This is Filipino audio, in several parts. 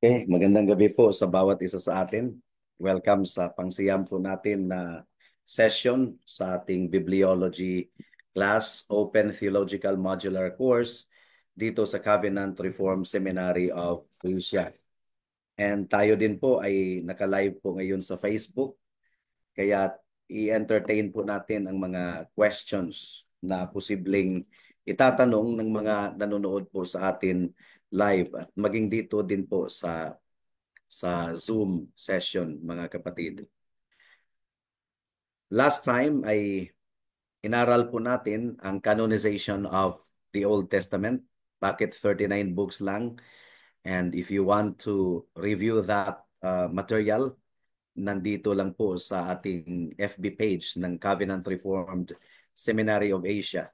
Okay, magandang gabi po sa bawat isa sa atin. Welcome sa pangsiyam po natin na session sa ating Bibliology class, Open Theological Modular Course dito sa Covenant Reform Seminary of Asia. And tayo din po ay naka-live po ngayon sa Facebook, kaya i-entertain po natin ang mga questions na posibleng itatanong ng mga nanonood po sa atin live at maging dito din po sa Zoom session, mga kapatid. Last time ay inaral po natin ang canonization of the Old Testament. Bakit 39 books lang? And if you want to review that material, nandito lang po sa ating FB page ng Covenant Reformed Seminary of Asia.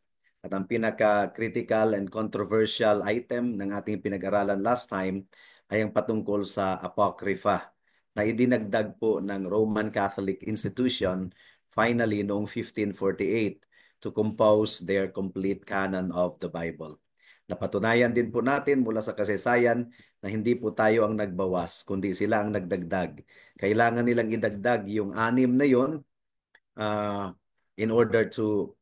At ang pinaka-critical and controversial item ng ating pinag-aralan last time ay ang patungkol sa Apocrypha na idinagdag po ng Roman Catholic Institution finally noong 1548 to compose their complete canon of the Bible. Napatunayan din po natin mula sa kasaysayan na hindi po tayo ang nagbawas, kundi sila ang nagdagdag. Kailangan nilang idagdag yung 6 na yon uh, in order to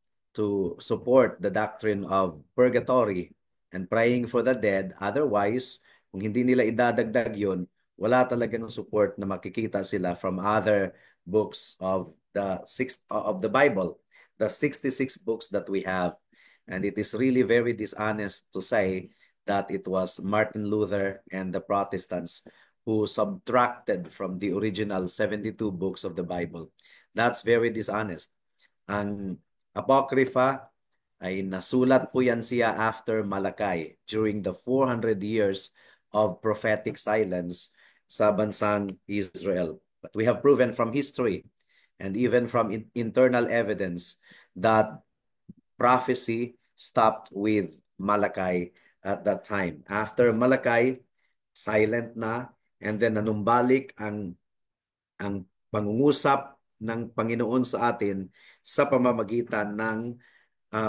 support the doctrine of purgatory and praying for the dead. Otherwise, kung hindi nila idadagdag yon, wala talagang support na makikita sila from other books of the Bible, the 66 books that we have. And it is really very dishonest to say that it was Martin Luther and the Protestants who subtracted from the original 72 books of the Bible. That's very dishonest. Ang Apocrypha ay nasulat po yan siya after Malakay during the 400 years of prophetic silence sa bansang Israel. But we have proven from history and even from internal evidence that prophecy stopped with Malakay at that time. After Malakay, silent na, and then nanumbalik ang pangungusap ng Panginoon sa atin sa pamamagitan ng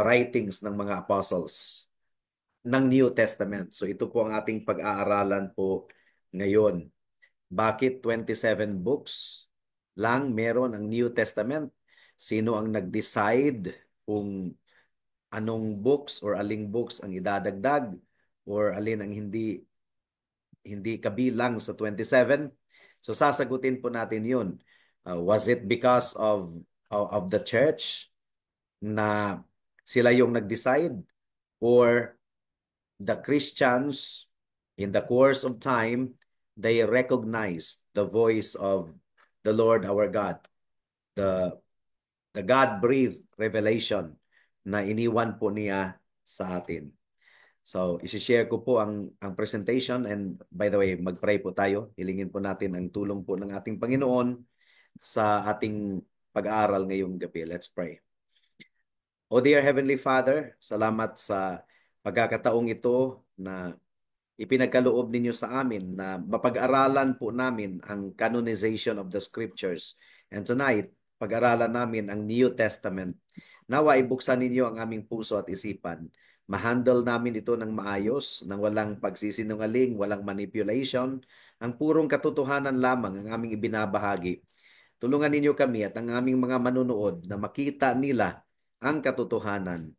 writings ng mga apostles ng New Testament. So ito po ang ating pag-aaralan po ngayon. Bakit 27 books lang meron ang New Testament? Sino ang nag-decide kung anong books or aling books ang idadagdag or alin ang hindi kabilang sa 27? So sasagutin po natin 'yun. Was it because of the church na sila yung nag-decide, or the Christians in the course of time they recognized the voice of the Lord our God, the the God-breathed revelation na iniwan po niya sa atin. So, isi-share ko po ang presentation, and by the way, mag-pray po tayo. Hilingin po natin ang tulong po ng ating Panginoon sa ating pag-aaral ngayong gabi. Let's pray. O dear Heavenly Father, salamat sa pagkakataong ito na ipinagkaloob ninyo sa amin na mapag-aralan po namin ang canonization of the scriptures. And tonight, pag-aralan namin ang New Testament. Nawa ibuksan ninyo ang aming puso at isipan. Ma-handle namin ito ng maayos, ng walang pagsisinungaling, walang manipulation. Ang purong katotohanan lamang ang aming ibinabahagi. Tulungan ninyo kami at ang aming mga manunood na makita nila ang katotohanan.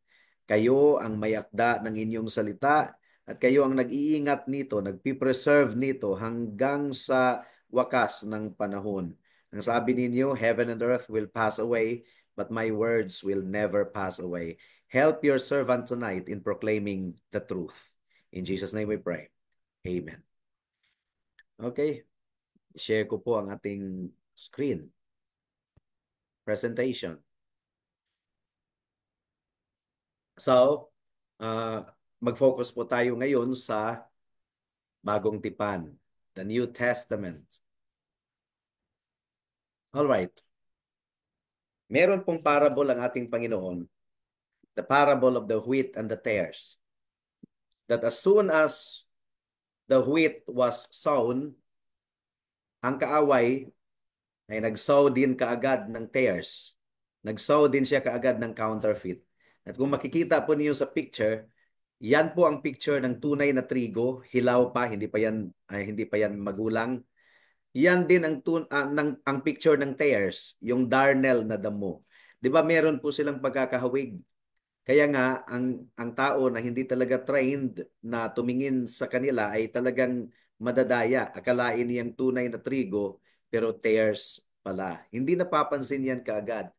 Kayo ang may akda ng inyong salita at kayo ang nag-iingat nito, nagpipreserve nito hanggang sa wakas ng panahon. Ang sabi ninyo, heaven and earth will pass away, but my words will never pass away. Help your servant tonight in proclaiming the truth. In Jesus' name we pray. Amen. Okay, share ko po ang ating screen presentation. So, uh, mag-focus po tayo ngayon sa Bagong Tipan, the New Testament. All right. Meron pong parable ang ating Panginoon, the parable of the wheat and the tares, that as soon as the wheat was sown, ang kaaway ay nag-sow din kaagad ng tares. Nag-sow din siya kaagad ng counterfeit. At kung makikita po niyo sa picture, Yan po ang picture ng tunay na trigo, hilaw pa, hindi pa yan magulang. Yan din ang picture ng tares, yung darnel na damo. 'Di ba meron po silang pagkakahawig? Kaya nga ang tao na hindi talaga trained na tumingin sa kanila ay talagang madadaya. Akalain niyang tunay na trigo pero tares pala. Hindi napapansin yan kaagad.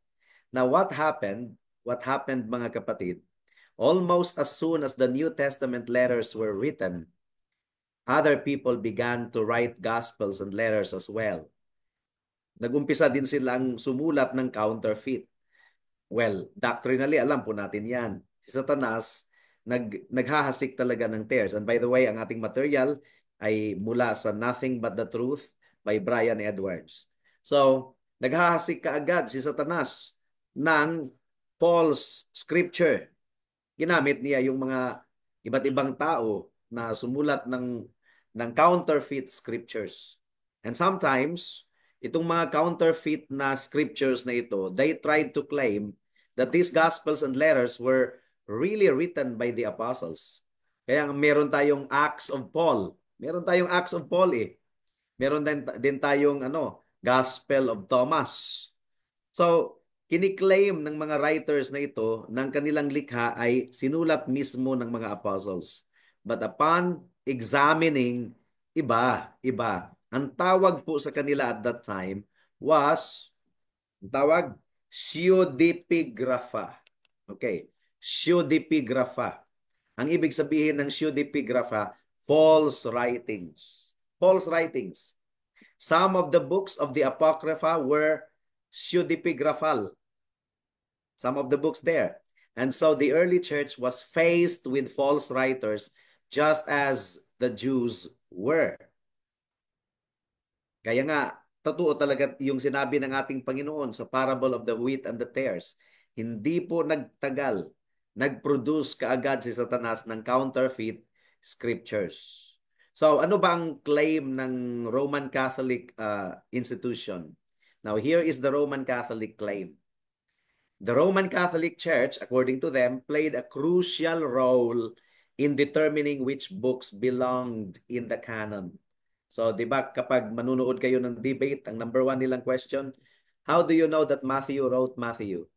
Now what happened? What happened mga kapatid? Almost as soon as the New Testament letters were written, other people began to write gospels and letters as well. Nagumpisa din silang sumulat ng counterfeit. Well, doctrinally, alam po natin yan. Si Satanas, naghahasik talaga ng tares. And by the way, ang ating material ay mula sa Nothing But the Truth by Brian Edwards. So, naghahasik kaagad si Satanas ng false scripture. Ginamit niya yung mga iba't ibang tao na sumulat ng counterfeit scriptures. And sometimes, itong mga counterfeit na scriptures na ito, they tried to claim that these gospels and letters were really written by the apostles. Kaya meron tayong Acts of Paul. Meron tayong Acts of Paul eh. Meron din tayong Gospel of Thomas. So, kiniklaim ng mga writers na ito ng kanilang likha ay sinulat mismo ng mga apostles. But upon examining, iba. Ang tawag po sa kanila at that time was, ang tawag, pseudepigrapha. Okay, pseudepigrapha. Ang ibig sabihin ng pseudepigrapha, false writings. False writings. Some of the books of the Apocrypha were pseudepigraphal. Some of the books there. And so the early church was faced with false writers just as the Jews were. Kaya nga, totoo talaga yung sinabi ng ating Panginoon sa parable of the wheat and the tares. Hindi po nagtagal, nag-produce kaagad si Satanas ng counterfeit scriptures. So ano ba ang claim ng Roman Catholic institution? Now here is the Roman Catholic claim. The Roman Catholic Church, according to them, played a crucial role in determining which books belonged in the canon. So, di ba, kapag manunood kayo ng debate, ang number one nilang question, how do you know that Matthew wrote Matthew?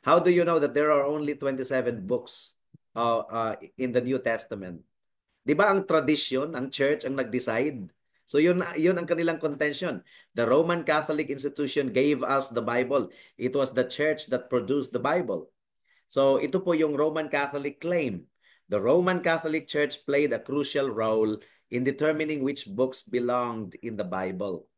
How do you know that there are only 27 books in the New Testament? Di ba ang tradisyon, ang church ang nag-decide? So yun ang kanilang contention. The Roman Catholic institution gave us the Bible. It was the church that produced the Bible. So ito po yung Roman Catholic claim. The Roman Catholic Church played a crucial role in determining which books belonged in the Bible.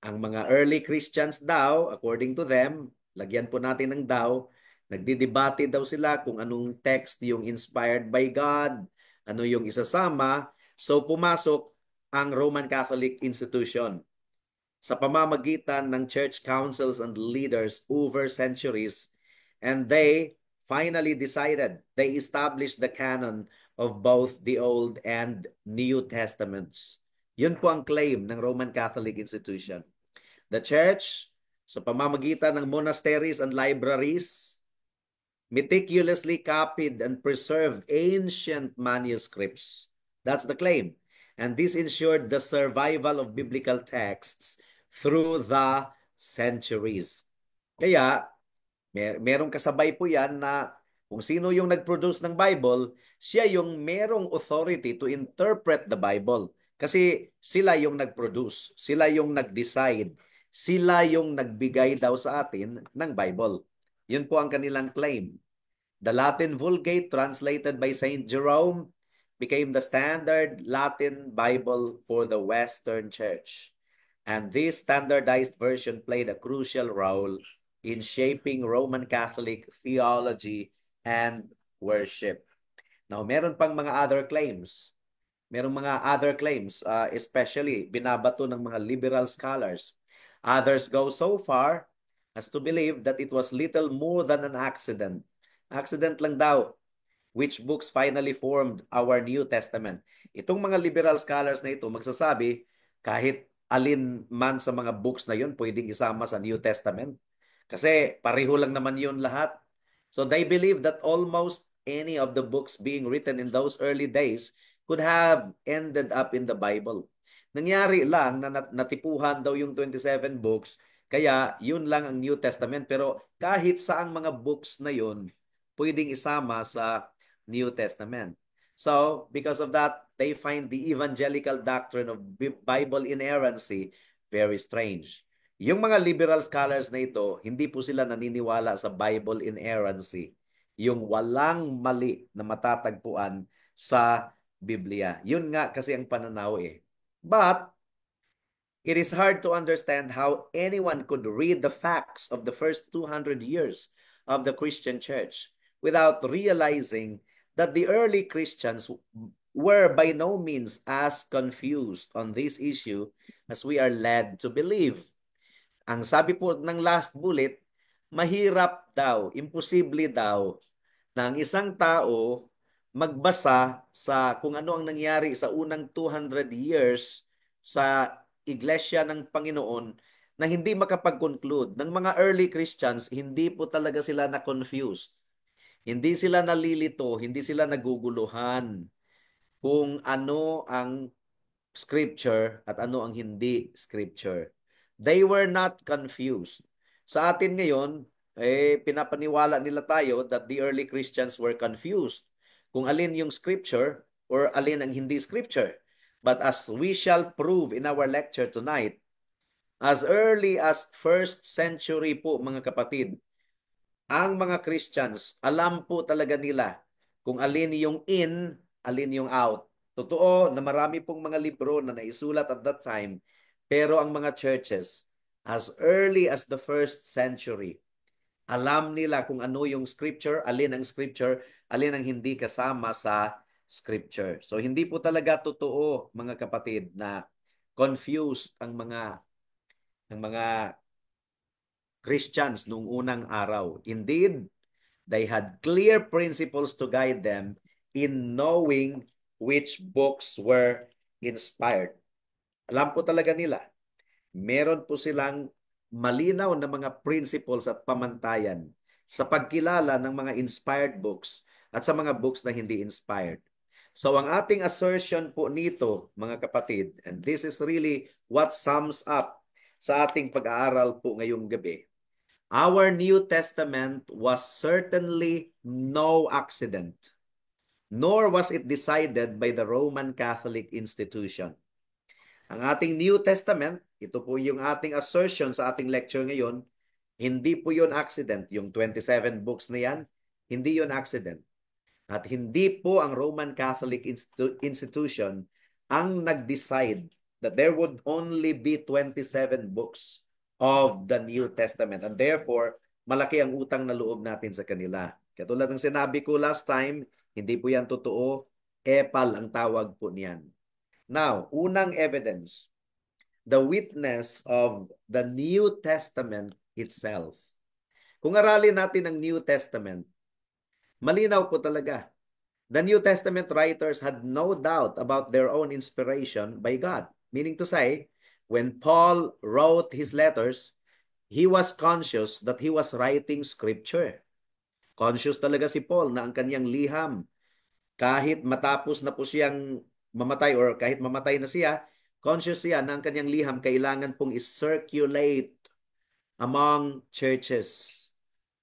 Ang mga early Christians daw, according to them, lagyan po natin ng daw, nagdidebate daw sila kung anong text yung inspired by God, ano yung isasama. So pumasok ang Roman Catholic institution sa pamamagitan ng church councils and leaders over centuries, and they finally decided, they established the canon of both the Old and New Testaments. Yun po ang claim ng Roman Catholic institution. The church, sa pamamagitan ng monasteries and libraries, meticulously copied and preserved ancient manuscripts. That's the claim. And this ensured the survival of biblical texts through the centuries. Kaya, merong kasabay po yan na kung sino yung nag-produce ng Bible, siya yung merong authority to interpret the Bible. Kasi sila yung nag-produce, sila yung nag-decide, sila yung nagbigay daw sa atin ng Bible. Yun po ang kanilang claim. The Latin Vulgate, translated by Saint Jerome, became the standard Latin Bible for the Western Church. And this standardized version played a crucial role in shaping Roman Catholic theology and worship. Now, meron pang mga other claims. Merong mga other claims, especially binabato ng mga liberal scholars. Others go so far as to believe that it was little more than an accident. Accident lang daw which books finally formed our New Testament. Itong mga liberal scholars na ito magsasabi kahit alin man sa mga books na yun pwedeng isama sa New Testament. Kasi pareho lang naman yun lahat. So they believe that almost any of the books being written in those early days could have ended up in the Bible. Nangyari lang na natipuhan daw yung 27 books, kaya yun lang ang New Testament. Pero kahit saang mga books na yun, pwedeng isama sa New Testament. So, because of that, they find the evangelical doctrine of Bible inerrancy very strange. Yung mga liberal scholars na ito, hindi po sila naniniwala sa Bible inerrancy, yung walang mali na matatagpuan sa Biblia. Yun nga kasi ang pananaw eh. But it is hard to understand how anyone could read the facts of the first 200 years of the Christian church without realizing that the early Christians were by no means as confused on this issue as we are led to believe. Ang sabi po ng last bullet, mahirap daw, imposible daw na ang isang tao magbasa sa kung ano ang nangyari sa unang 200 years sa Iglesia ng Panginoon na hindi makapag-conclude. Ng mga early Christians, hindi po talaga sila na-confused. Hindi sila nalilito, hindi sila naguguluhan kung ano ang scripture at ano ang hindi scripture. They were not confused. Sa atin ngayon, pinapaniwala nila tayo that the early Christians were confused kung alin yung scripture or alin ang hindi scripture. But as we shall prove in our lecture tonight, as early as first century po mga kapatid, ang mga Christians, alam po talaga nila kung alin yung in, alin yung out. Totoo na marami pong mga libro na naisulat at that time, pero ang mga churches, as early as the first century, alam nila kung ano yung scripture, alin ang scripture, alin ang hindi kasama sa scripture. So hindi po talaga totoo mga kapatid na confused ang mga Christians nung unang araw. Indeed, they had clear principles to guide them in knowing which books were inspired. Alam po talaga nila, meron po silang malinaw na mga principles at pamantayan sa pagkilala ng mga inspired books at sa mga books na hindi inspired. So ang ating assertion po nito, mga kapatid, and this is really what sums up sa ating pag-aaral po ngayong gabi. Our New Testament was certainly no accident, nor was it decided by the Roman Catholic institution. Ang ating New Testament, ito po yung ating assertion sa ating lecture ngayon, hindi po yun accident. Yung 27 books na yan, hindi yun accident. At hindi po ang Roman Catholic institution ang nag-decide that there would only be 27 books of the New Testament. And therefore, malaki ang utang na loob natin sa kanila. Katulad ng sinabi ko last time, hindi po yan totoo. Epal ang tawag po niyan. Now, unang evidence, the witness of the New Testament itself. Kung aralin natin ang New Testament, malinaw po talaga. The New Testament writers had no doubt about their own inspiration by God. Meaning to say, when Paul wrote his letters, he was conscious that he was writing scripture. Conscious talaga si Paul na ang kanyang liham, kahit matapos na po siyang mamatay or kahit mamatay na siya, conscious siya na ang kanyang liham kailangan pong is-circulate among churches.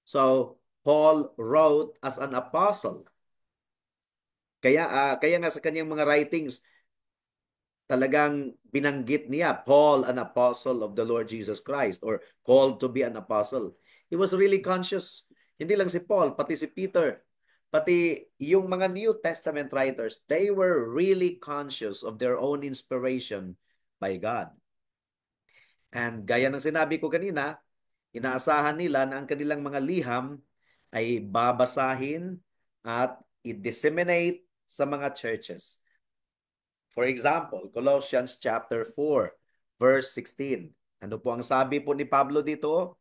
So, Paul wrote as an apostle. Kaya nga sa kanyang mga writings, talagang binanggit niya, Paul, an apostle of the Lord Jesus Christ, or called to be an apostle. He was really conscious. Hindi lang si Paul, pati si Peter, pati yung mga New Testament writers, they were really conscious of their own inspiration by God. And gaya ng sinabi ko kanina, inaasahan nila na ang kanilang mga liham ay babasahin at i-disseminate sa mga churches. For example, Colossians chapter 4, verse 16. Ano po ang sabi po ni Pablo dito?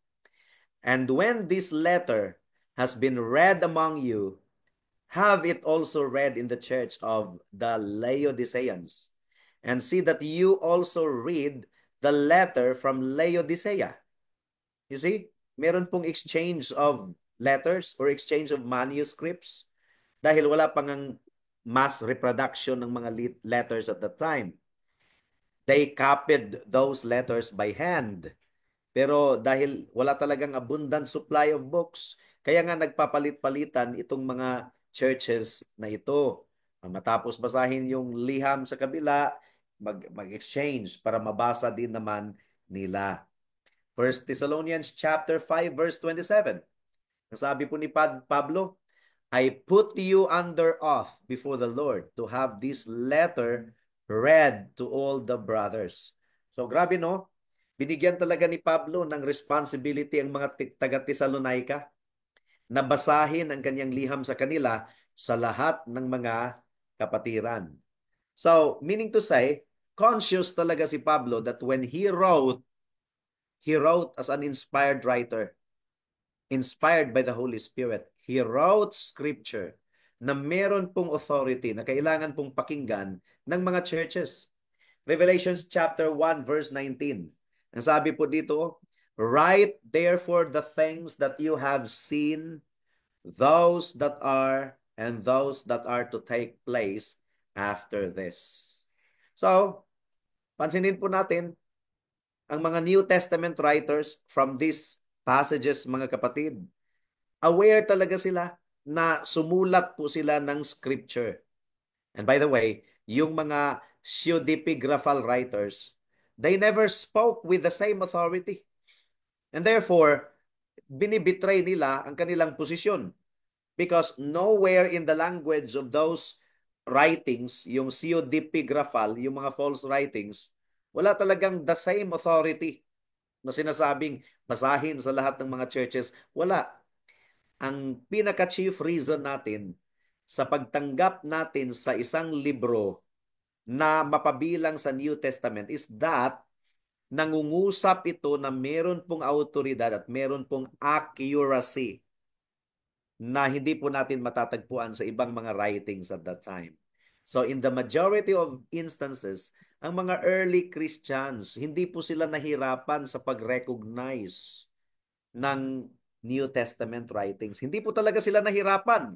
And when this letter has been read among you, have it also read in the church of the Laodiceans. And see that you also read the letter from Laodicea. You see, meron pong exchange of letters or exchange of manuscripts. dahil wala pang ang mass reproduction ng mga letters at that time. They copied those letters by hand. Pero dahil wala talagang abundant supply of books, kaya nga nagpapalit-palitan itong mga churches na ito. Matapos basahin yung liham sa kabila, mag-exchange para mabasa din naman nila. First Thessalonians chapter 5 verse 27. Ang sabi po ni Pablo, I put you under oath before the Lord to have this letter read to all the brothers. So grabe no? Binigyan talaga ni Pablo ng responsibility ang mga taga-Thessalonica na basahin ang kanyang liham sa kanila sa lahat ng mga kapatiran. So, meaning to say, conscious talaga si Pablo that when he wrote as an inspired writer, inspired by the Holy Spirit. He wrote scripture na meron pong authority na kailangan pong pakinggan ng mga churches. Revelations chapter 1 verse 19. Ang sabi po dito, write therefore the things that you have seen, those that are, and those that are to take place after this. So, pansinin po natin, ang mga New Testament writers from these passages, mga kapatid, aware talaga sila na sumulat po sila ng scripture. And by the way, yung mga pseudepigraphal writers, they never spoke with the same authority. And therefore, binibitray nila ang kanilang posisyon. Because nowhere in the language of those writings, yung pseudepigraphal, yung mga false writings, wala talagang the same authority na sinasabing basahin sa lahat ng mga churches. Wala. Ang pinaka-chief reason natin sa pagtanggap natin sa isang libro na mapabilang sa New Testament is that nangungusap ito na meron pong autoridad at meron pong accuracy na hindi po natin matatagpuan sa ibang mga writings at that time. So in the majority of instances, ang mga early Christians, hindi po sila nahirapan sa pag-recognize ng New Testament writings. Hindi po talaga sila nahirapan.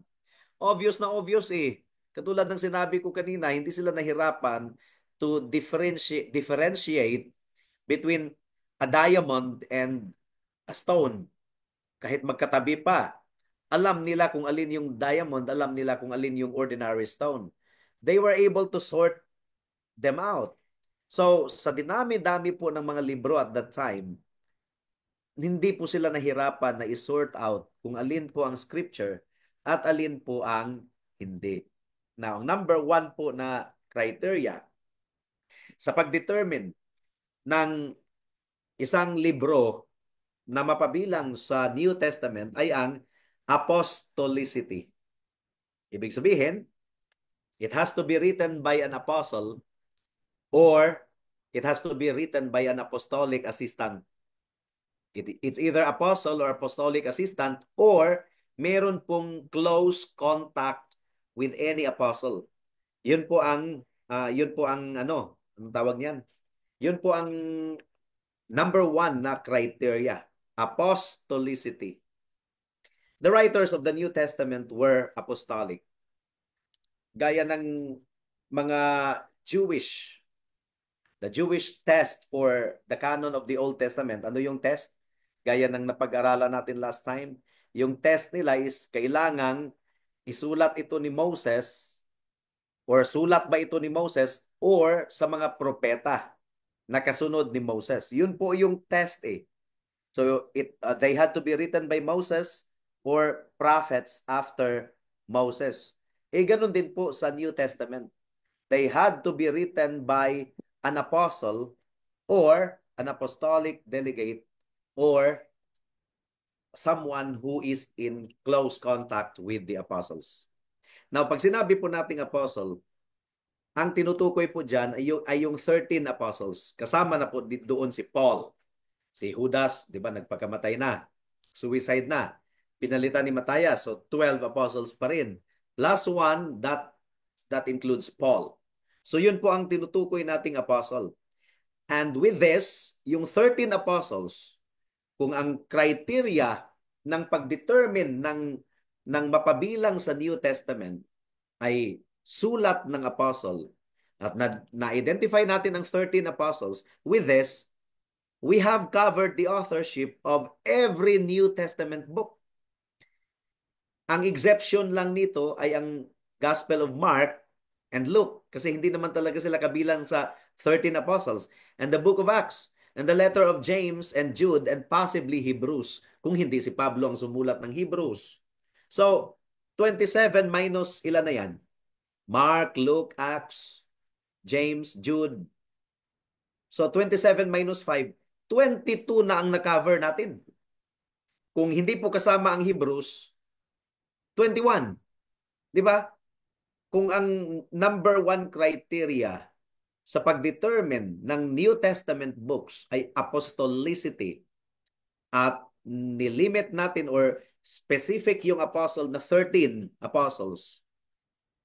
Obvious na obvious eh. Katulad ng sinabi ko kanina, hindi sila nahirapan to differentiate between a diamond and a stone. Kahit magkatabi pa, alam nila kung alin yung diamond, alam nila kung alin yung ordinary stone. They were able to sort them out. So, sa dinami-dami po ng mga libro at that time, hindi po sila nahirapan na i-sort out kung alin po ang scripture at alin po ang hindi. Now, number one po na criteria sa pag-determine ng isang libro na mapabilang sa New Testament ay ang apostolicity. Ibig sabihin, it has to be written by an apostle or it has to be written by an apostolic assistant. It's either apostle or apostolic assistant or meron pong close contact with any apostle. Yun po ang anong tawag niyan? Yun po ang number one na criteria, apostolicity. The writers of the New Testament were apostolic. Gaya ng mga the Jewish test for the canon of the Old Testament. Ano yung test? Gaya ng napag-aralan natin last time. Yung test nila is kailangang isulat ito ni Moses or sulat ba ito ni Moses or sa mga propeta na kasunod ni Moses. Yun po yung test eh. So they had to be written by Moses or prophets after Moses. Ganun din po sa New Testament. They had to be written by an apostle or an apostolic delegate or someone who is in close contact with the apostles. Now, pag sinabi po nating apostle, ang tinutukoy po dyan ay yung 13 apostles. Kasama na po doon si Paul. Si Judas, di ba, nagpakamatay na. Suicide na. Pinalitan ni Matthias, so 12 apostles pa rin. Plus one, that includes Paul. So yun po ang tinutukoy nating apostle. And with this, yung 13 apostles, kung ang criteria ng pag-determine ng ng mapabilang sa New Testament ay sulat ng apostle at na-identify natin ang 13 apostles, with this, we have covered the authorship of every New Testament book. Ang exception lang nito ay ang Gospel of Mark and Luke kasi hindi naman talaga sila kabilang sa 13 apostles, and the book of Acts and the letter of James and Jude and possibly Hebrews kung hindi si Pablo ang sumulat ng Hebrews. So, 27 minus ilan na yan? Mark, Luke, Acts, James, Jude. So 27 minus 5, 22 na ang na-cover natin. Kung hindi po kasama ang Hebrews, 21. Di ba? Kung ang number one criteria sa pag-determine ng New Testament books ay apostolicity at nilimit natin or specific yung apostle na 13 apostles.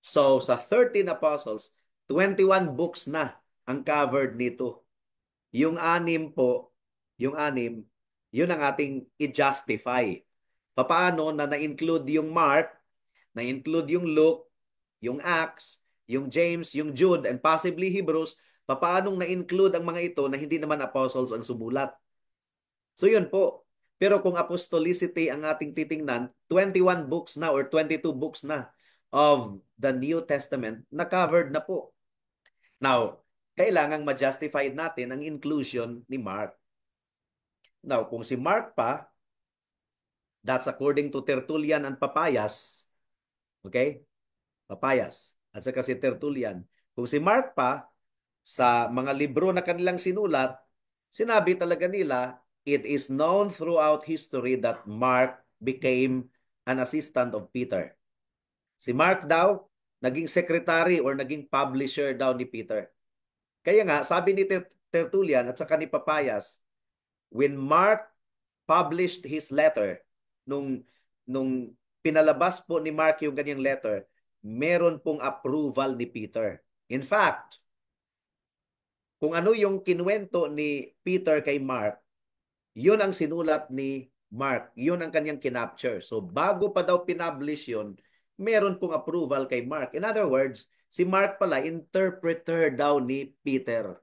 So sa 13 apostles, 21 books na ang covered nito. Yung anim po, yun ang ating i-justify. Paano na na-include yung Mark, na-include yung Luke, yung Acts, yung James, yung Jude, and possibly Hebrews, paano na-include ang mga ito na hindi naman apostles ang sumulat? So yun po. Pero kung apostolicity ang ating titingnan, 21 books na or 22 books na of the New Testament na covered na po. Now, kailangang ma-justify natin ang inclusion ni Mark. Now, kung si Mark pa, that's according to Tertullian and Papayas, okay? Papayas. At saka si Tertullian. Kung si Mark pa, sa mga libro na kanilang sinulat, sinabi talaga nila, it is known throughout history that Mark became an assistant of Peter. Si Mark daw, naging secretary or naging publisher daw ni Peter. Kaya nga, sabi ni Tertullian at saka ni Papayas, when Mark published his letter, nung pinalabas po ni Mark yung ganyang letter, meron pong approval ni Peter. In fact, kung ano yung kinuwento ni Peter kay Mark, yun ang sinulat ni Mark. Yun ang kanyang kinapture. So bago pa daw pinublish yun, meron pong approval kay Mark. In other words, si Mark pala, interpreter daw ni Peter.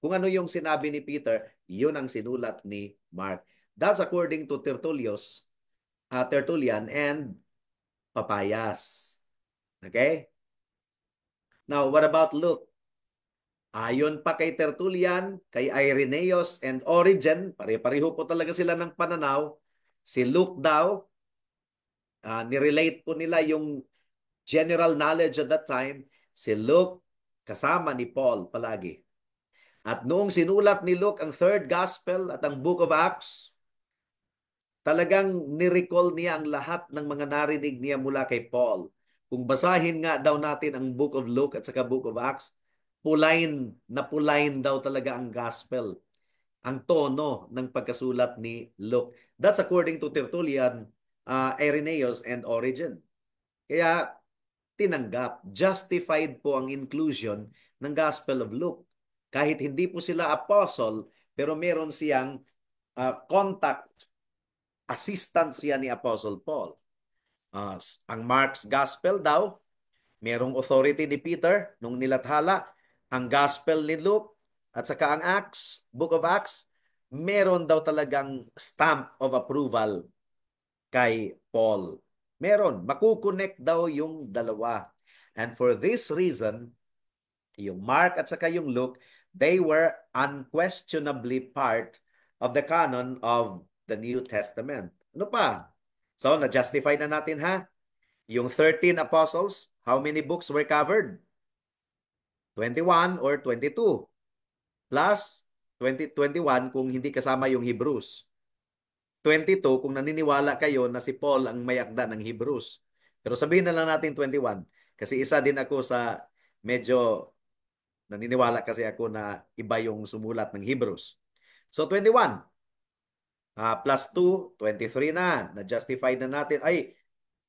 Kung ano yung sinabi ni Peter, yun ang sinulat ni Mark. That's according to Tertullian and Papayas. Okay? Now, what about Luke? Ayon pa kay Tertullian, kay Irenaeus and Origen, pare-pareho po talaga sila ng pananaw. Si Luke daw, nirelate po nila yung general knowledge at that time. Si Luke, kasama ni Paul palagi. At noong sinulat ni Luke ang third gospel at ang book of Acts, talagang nirecall niya ang lahat ng mga narinig niya mula kay Paul. Kung basahin nga daw natin ang book of Luke at saka book of Acts, pulain na pulain daw talaga ang gospel, ang tono ng pagkasulat ni Luke. That's according to Tertullian, Irenaeus, and Origen. Kaya tinanggap, justified po ang inclusion ng Gospel of Luke. Kahit hindi po sila apostle, pero meron siyang contact, assistant siya ni Apostle Paul. Ang Mark's Gospel daw, merong authority ni Peter nung nilathala. Ang Gospel ni Luke at saka ang Acts, Book of Acts, meron daw talagang stamp of approval kay Paul. Meron. Makukonect daw yung dalawa. And for this reason, yung Mark at saka yung Luke, they were unquestionably part of the canon of the New Testament. Ano pa? So, na-justify na natin ha? Yung 13 apostles, how many books were covered? 21 or 22. Plus 21 kung hindi kasama yung Hebrews. 22 kung naniniwala kayo na si Paul ang may akda ng Hebrews. Pero sabihin na lang natin 21 kasi isa din ako sa medyo naniniwala kasi ako na iba yung sumulat ng Hebrews. So 21 plus 2, 23 na. Na-justify na natin. Ay,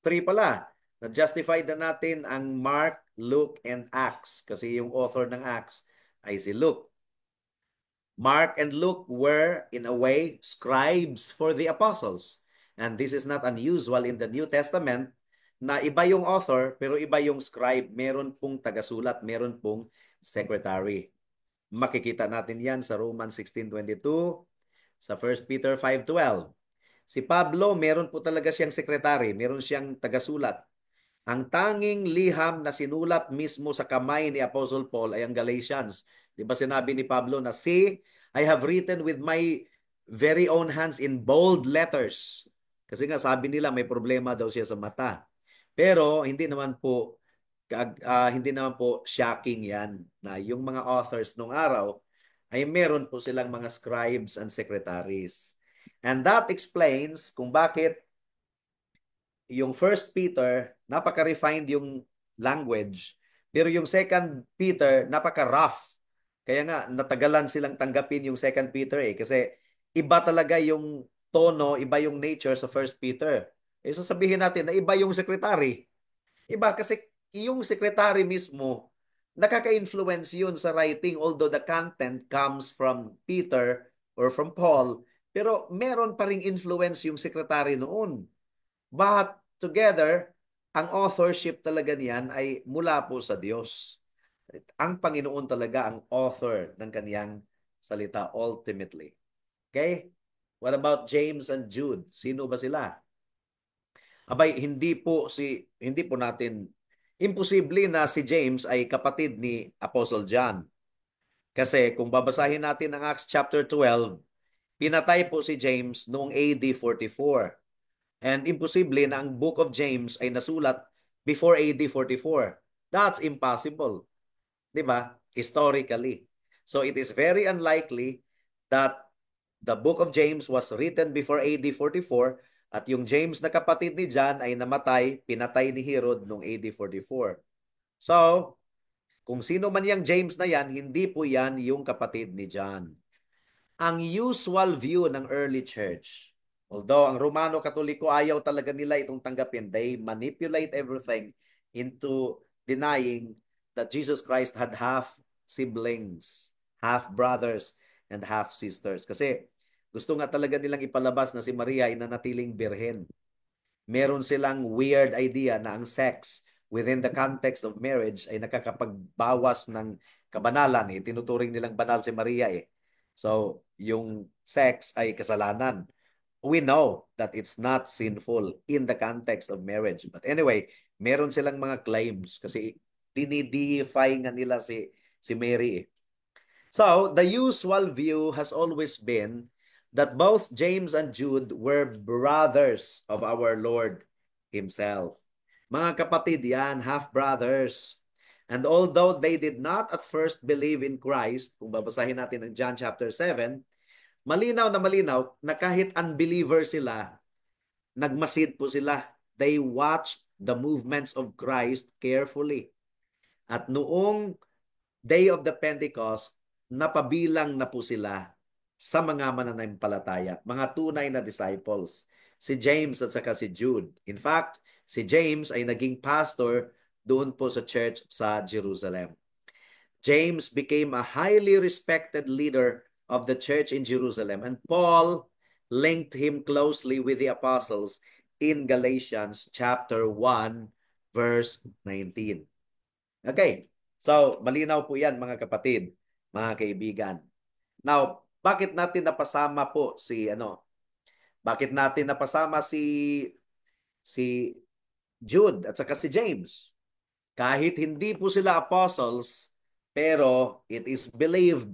3 pala. Na-justify na natin ang Mark, Luke, and Acts kasi yung author ng Acts ay si Luke. Mark and Luke were, in a way, scribes for the apostles. And this is not unusual in the New Testament na iba yung author pero iba yung scribe. Meron pong tagasulat, meron pong secretary. Makikita natin yan sa Romans 16:22, sa 1 Peter 5:12. Si Pablo, meron po talaga siyang sekretary, meron siyang tagasulat. Ang tanging liham na sinulat mismo sa kamay ni Apostle Paul ay ang Galatians. Di ba sinabi ni Pablo na, "See, I have written with my very own hands in bold letters." Kasi nga sabi nila may problema daw siya sa mata. Pero hindi naman po shocking 'yan na yung mga authors nung araw ay meron po silang mga scribes and secretaries. And that explains kung bakit yung First Peter, napaka-refined yung language. Pero yung Second Peter, napaka-rough. Kaya nga, natagalan silang tanggapin yung Second Peter eh. Kasi iba talaga yung tono, iba yung nature sa First Peter. Eh sasabihin natin na iba yung secretary. Iba kasi yung secretary mismo, nakaka-influence yun sa writing although the content comes from Peter or from Paul. Pero meron pa ring influence yung secretary noon. But together, ang authorship talaga niyan ay mula po sa Diyos. Ang Panginoon talaga ang author ng kaniyang salita ultimately. Okay? What about James and Jude? Sino ba sila? Abay, hindi po natin imposible na si James ay kapatid ni Apostle John. Kasi kung babasahin natin ang Acts chapter 12, pinatay po si James noong AD 44. And imposible na ang Book of James ay nasulat before AD 44. That's impossible. 'Di ba? Historically. So it is very unlikely that the Book of James was written before AD 44 at yung James na kapatid ni John ay namatay, pinatay ni Herod noong AD 44. So, kung sino man yung James na yan, hindi po yan yung kapatid ni John. Ang usual view ng early church, although ang Romano Katoliko ayaw talaga nila itong tanggapin, they manipulate everything into denying that Jesus Christ had half siblings, half brothers, and half sisters. Kasi gusto nga talaga nilang ipalabas na si Maria ay nanatiling birhen. Meron silang weird idea na ang sex within the context of marriage ay nakakapagbawas ng kabanalan. Eh. Tinuturing nilang banal si Maria eh. So, yung sex ay kasalanan. We know that it's not sinful in the context of marriage. But anyway, meron silang mga claims kasi dinidefy nga nila si Mary eh. So, the usual view has always been that both James and Jude were brothers of our Lord Himself. Mga kapatid yan, half-brothers. And although they did not at first believe in Christ, kung babasahin natin ang John chapter 7, malinaw na kahit unbeliever sila, nagmasid po sila. They watched the movements of Christ carefully. At noong Day of the Pentecost, napabilang na po sila sa mga mananampalataya, mga tunay na disciples. Si James at saka si Jude. In fact, si James ay naging pastor doon po sa church sa Jerusalem. James became a highly respected leader of the church in Jerusalem, and Paul linked him closely with the apostles in Galatians chapter 1 verse 19. Okay. So, malinaw po 'yan mga kapatid, mga kaibigan. Now, bakit natin napasama po Bakit natin napasama si Jude at saka si James? Kahit hindi po sila apostles, pero it is believed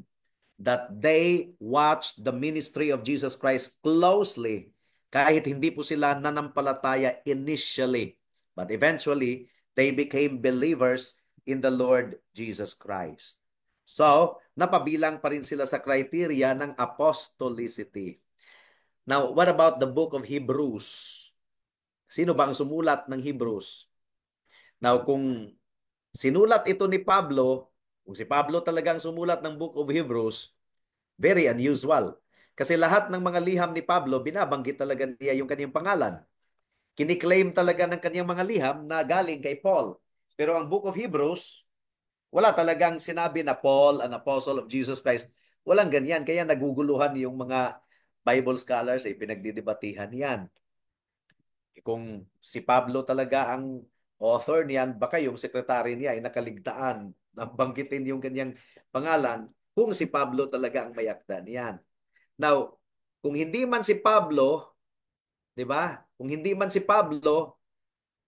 that they watched the ministry of Jesus Christ closely kahit hindi po sila nanampalataya initially. But eventually, they became believers in the Lord Jesus Christ. So, napabilang pa rin sila sa criteria ng apostolicity. Now, what about the book of Hebrews? Sino ba ang sumulat ng Hebrews? Now, kung sinulat ito ni Pablo, kung si Pablo talagang sumulat ng book of Hebrews, very unusual. Kasi lahat ng mga liham ni Pablo, binabanggit talaga niya yung kanyang pangalan. Kiniklaim talaga ng kanyang mga liham na galing kay Paul. Pero ang book of Hebrews, wala talagang sinabi na Paul, an apostle of Jesus Christ. Walang ganyan. Kaya naguguluhan yung mga Bible scholars ay pinagdidebatihan yan. Kung si Pablo talaga ang author niyan, baka yung sekretary niya ay nakaligtaan na banggitin yung kanyang pangalan kung si Pablo talaga ang may akda niyan. Now, kung hindi man si Pablo, 'di ba? Kung hindi man si Pablo,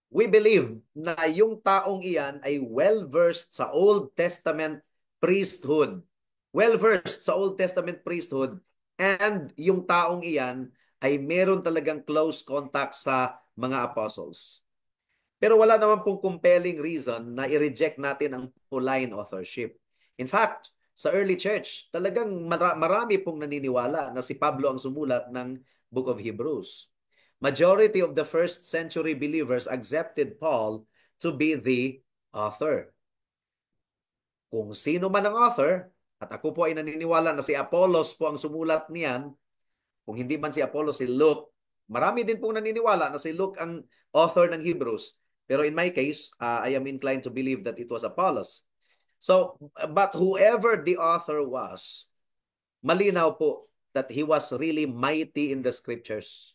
we believe na yung taong iyan ay well-versed sa Old Testament priesthood. Well-versed sa Old Testament priesthood, and yung taong iyan ay meron talagang close contact sa mga apostles. Pero wala naman pong compelling reason na i-reject natin ang Pauline authorship. In fact, sa early church, talagang marami pong naniniwala na si Pablo ang sumulat ng Book of Hebrews. Majority of the first century believers accepted Paul to be the author. Kung sino man ang author, at ako po ay naniniwala na si Apollos po ang sumulat niyan, kung hindi man si Apollos, si Luke. Marami din pong naniniwala na si Luke ang author ng Hebrews. Pero in my case, I am inclined to believe that it was Apollos. So, but whoever the author was, malinaw po that he was really mighty in the scriptures,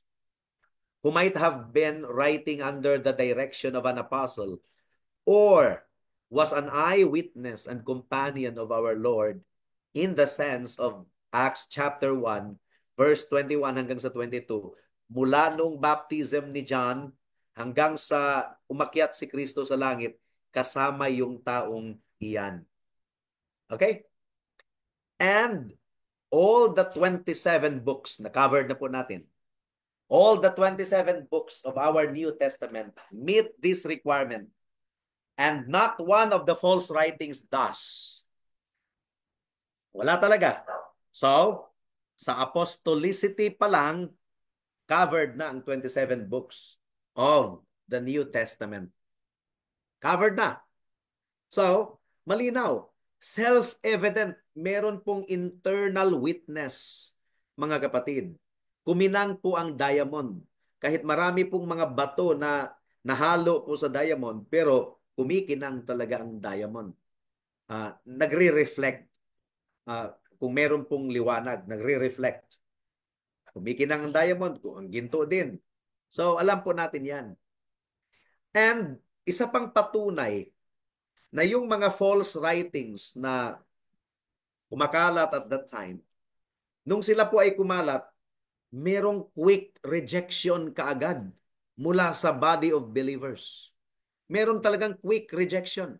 who might have been writing under the direction of an apostle, or was an eyewitness and companion of our Lord in the sense of Acts chapter 1, verse 21 hanggang sa 22. Mula nung baptism ni John hanggang sa umakyat si Kristo sa langit, kasama yung taong iyan. Okay? And all the 27 books na covered na po natin, all the 27 books of our New Testament meet this requirement. And not one of the false writings does. Wala talaga. So, sa apostolicity pa lang, covered na ang 27 books of the New Testament. Covered na. So, malinaw. Self-evident. Meron pong internal witness, mga kapatid. Kuminang po ang diamond. Kahit marami pong mga bato na nahalo po sa diamond, pero kumikinang talaga ang diamond. Nagre-reflect. Kung meron pong liwanag, nagre-reflect. Kumikinang ang diamond, kung ang ginto din. So, alam po natin yan. And isa pang patunay na yung mga false writings na kumakalat at that time, nung sila po ay kumalat, merong quick rejection kaagad mula sa body of believers. Meron talagang quick rejection.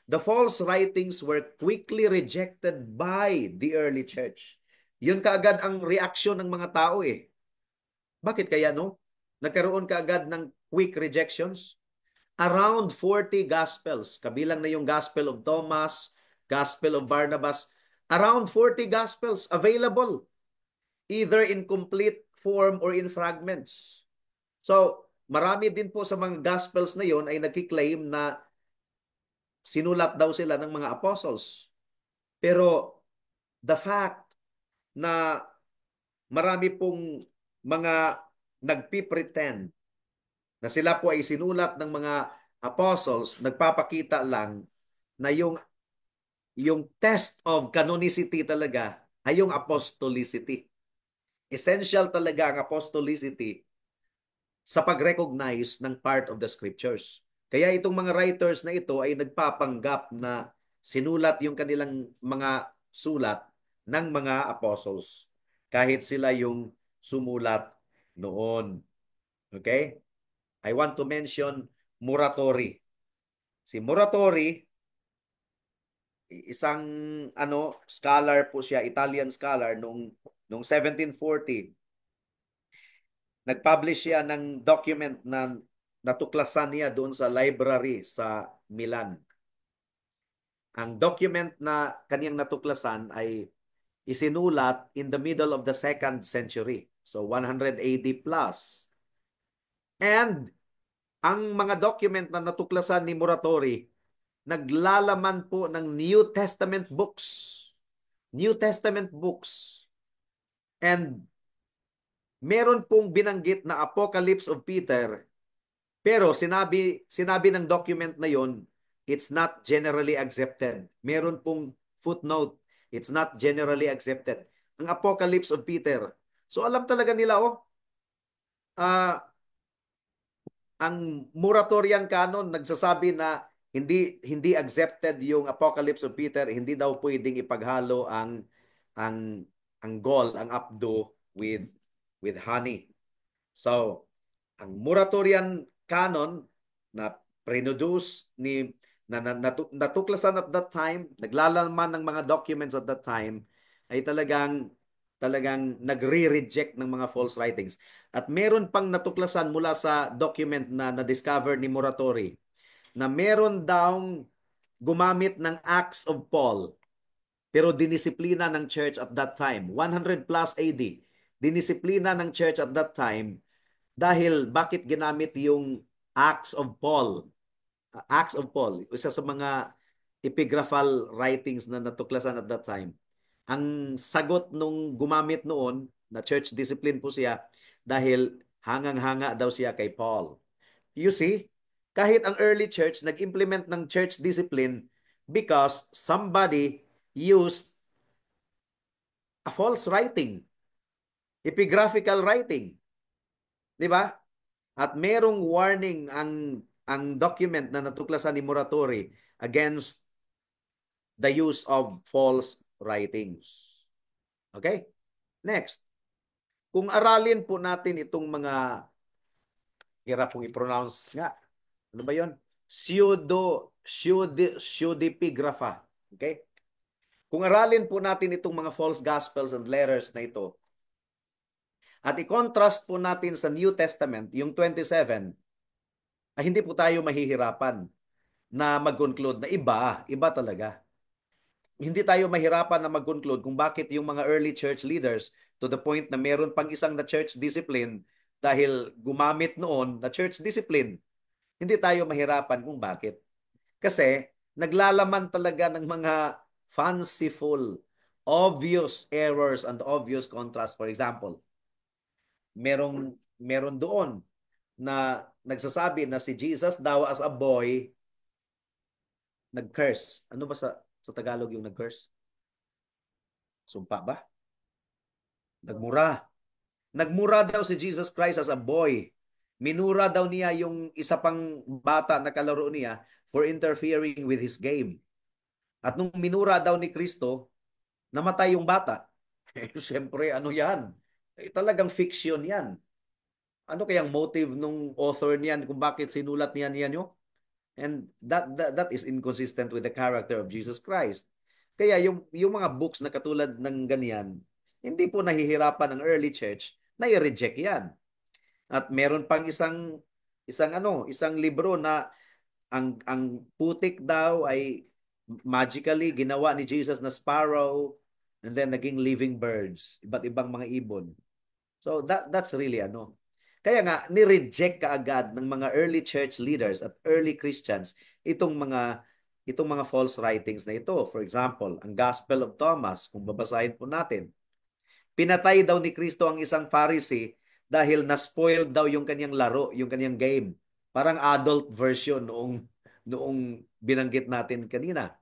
The false writings were quickly rejected by the early church. Yun kaagad ang reaksyon ng mga tao eh. Bakit kaya no? Nagkaroon kaagad ng quick rejections? Around 40 gospels, kabilang na yung Gospel of Thomas, Gospel of Barnabas, around 40 gospels available, either in complete form or in fragments. So, marami din po sa mga gospels na yon ay nagkiklaim na sinulat daw sila ng mga apostles. Pero the fact na marami pong mga nagpipretend na sila po ay sinulat ng mga apostles, nagpapakita lang na yung test of canonicity talaga ay yung apostolicity. Essential talaga ang apostolicity sa pag-recognize ng part of the scriptures. Kaya itong mga writers na ito ay nagpapanggap na sinulat yung kanilang mga sulat ng mga apostles kahit sila yung sumulat noon. Okay? I want to mention Muratori. Si Muratori, isang scholar po siya, Italian scholar nung 1740. Nag-publish siya ng document na natuklasan niya doon sa library sa Milan. Ang document na kaniyang natuklasan ay isinulat in the middle of the 2nd century. So 100 AD plus. And ang mga document na natuklasan ni Muratori, naglalaman po ng New Testament books. New Testament books. And meron pong binanggit na Apocalypse of Peter, pero sinabi ng document na yon, it's not generally accepted. Meron pong footnote, it's not generally accepted. Ang Apocalypse of Peter. So alam talaga nila, uh, ang Muratorian Canon nagsasabi na hindi accepted yung Apocalypse of Peter, hindi daw pwedeng ipaghalo ang ang gall, ang apdo with honey. So, ang Muratorian Canon na produce ni natuklasan at that time, naglalaman ng mga documents at that time, ay talagang nagre-reject ng mga false writings. At meron pang natuklasan mula sa document na na-discover ni Muratori na meron daw gumamit ng Acts of Paul pero dinisiplina ng church at that time, 100 plus AD, dinisiplina ng church at that time dahil bakit ginamit yung Acts of Paul? Acts of Paul, isa sa mga epigraphal writings na natuklasan at that time. Ang sagot nung gumamit noon, na church discipline po siya, dahil hangang-hanga daw siya kay Paul. You see, kahit ang early church nag-implement ng church discipline because somebody used a false writing, epigraphical writing. Di ba? At merong warning ang document na natuklasan ni Muratori against the use of false writings. Okay? Next. Kung aralin po natin itong mga hirap pong i-pronounce nga. Ano ba 'yon? Pseudepigrapha. Okay? Kung aralin po natin itong mga false gospels and letters na ito, at i-contrast po natin sa New Testament, yung 27, ay hindi po tayo mahihirapan na mag-conclude na iba talaga. Hindi tayo mahirapan na mag-conclude kung bakit yung mga early church leaders to the point na meron pang isang na church discipline dahil gumamit noon na church discipline. Hindi tayo mahirapan kung bakit. Kasi naglalaman talaga ng mga fanciful, obvious errors and obvious contrast. For example, meron doon na nagsasabi na si Jesus daw as a boy nag-curse. Ano ba sa Tagalog yung nag-curse? Sumpa ba? Nagmura. Nagmura daw si Jesus Christ as a boy. Minura daw niya yung isa pang bata na kalaro niya for interfering with his game. At nung minura daw ni Kristo, namatay yung bata. Siyempre, ano yan? Talagang fiction yan. Ano kayang motive nung author niyan kung bakit sinulat niyan yan yun? And that is inconsistent with the character of Jesus Christ. Kaya yung mga books na katulad ng ganyan, hindi po nahihirapan ng early church na i-reject yan. At meron pang isang libro na ang putik daw ay magically ginawa ni Jesus na sparrow and then naging living birds, iba't ibang mga ibon. So that's really ano. Kaya nga ni-reject kaagad ng mga early church leaders at early Christians itong mga false writings na ito. For example, ang Gospel of Thomas, kung babasahin po natin, pinatay daw ni Kristo ang isang Pharisee dahil na-spoiled daw yung kanyang laro, yung kanyang game. Parang adult version noong binanggit natin kanina.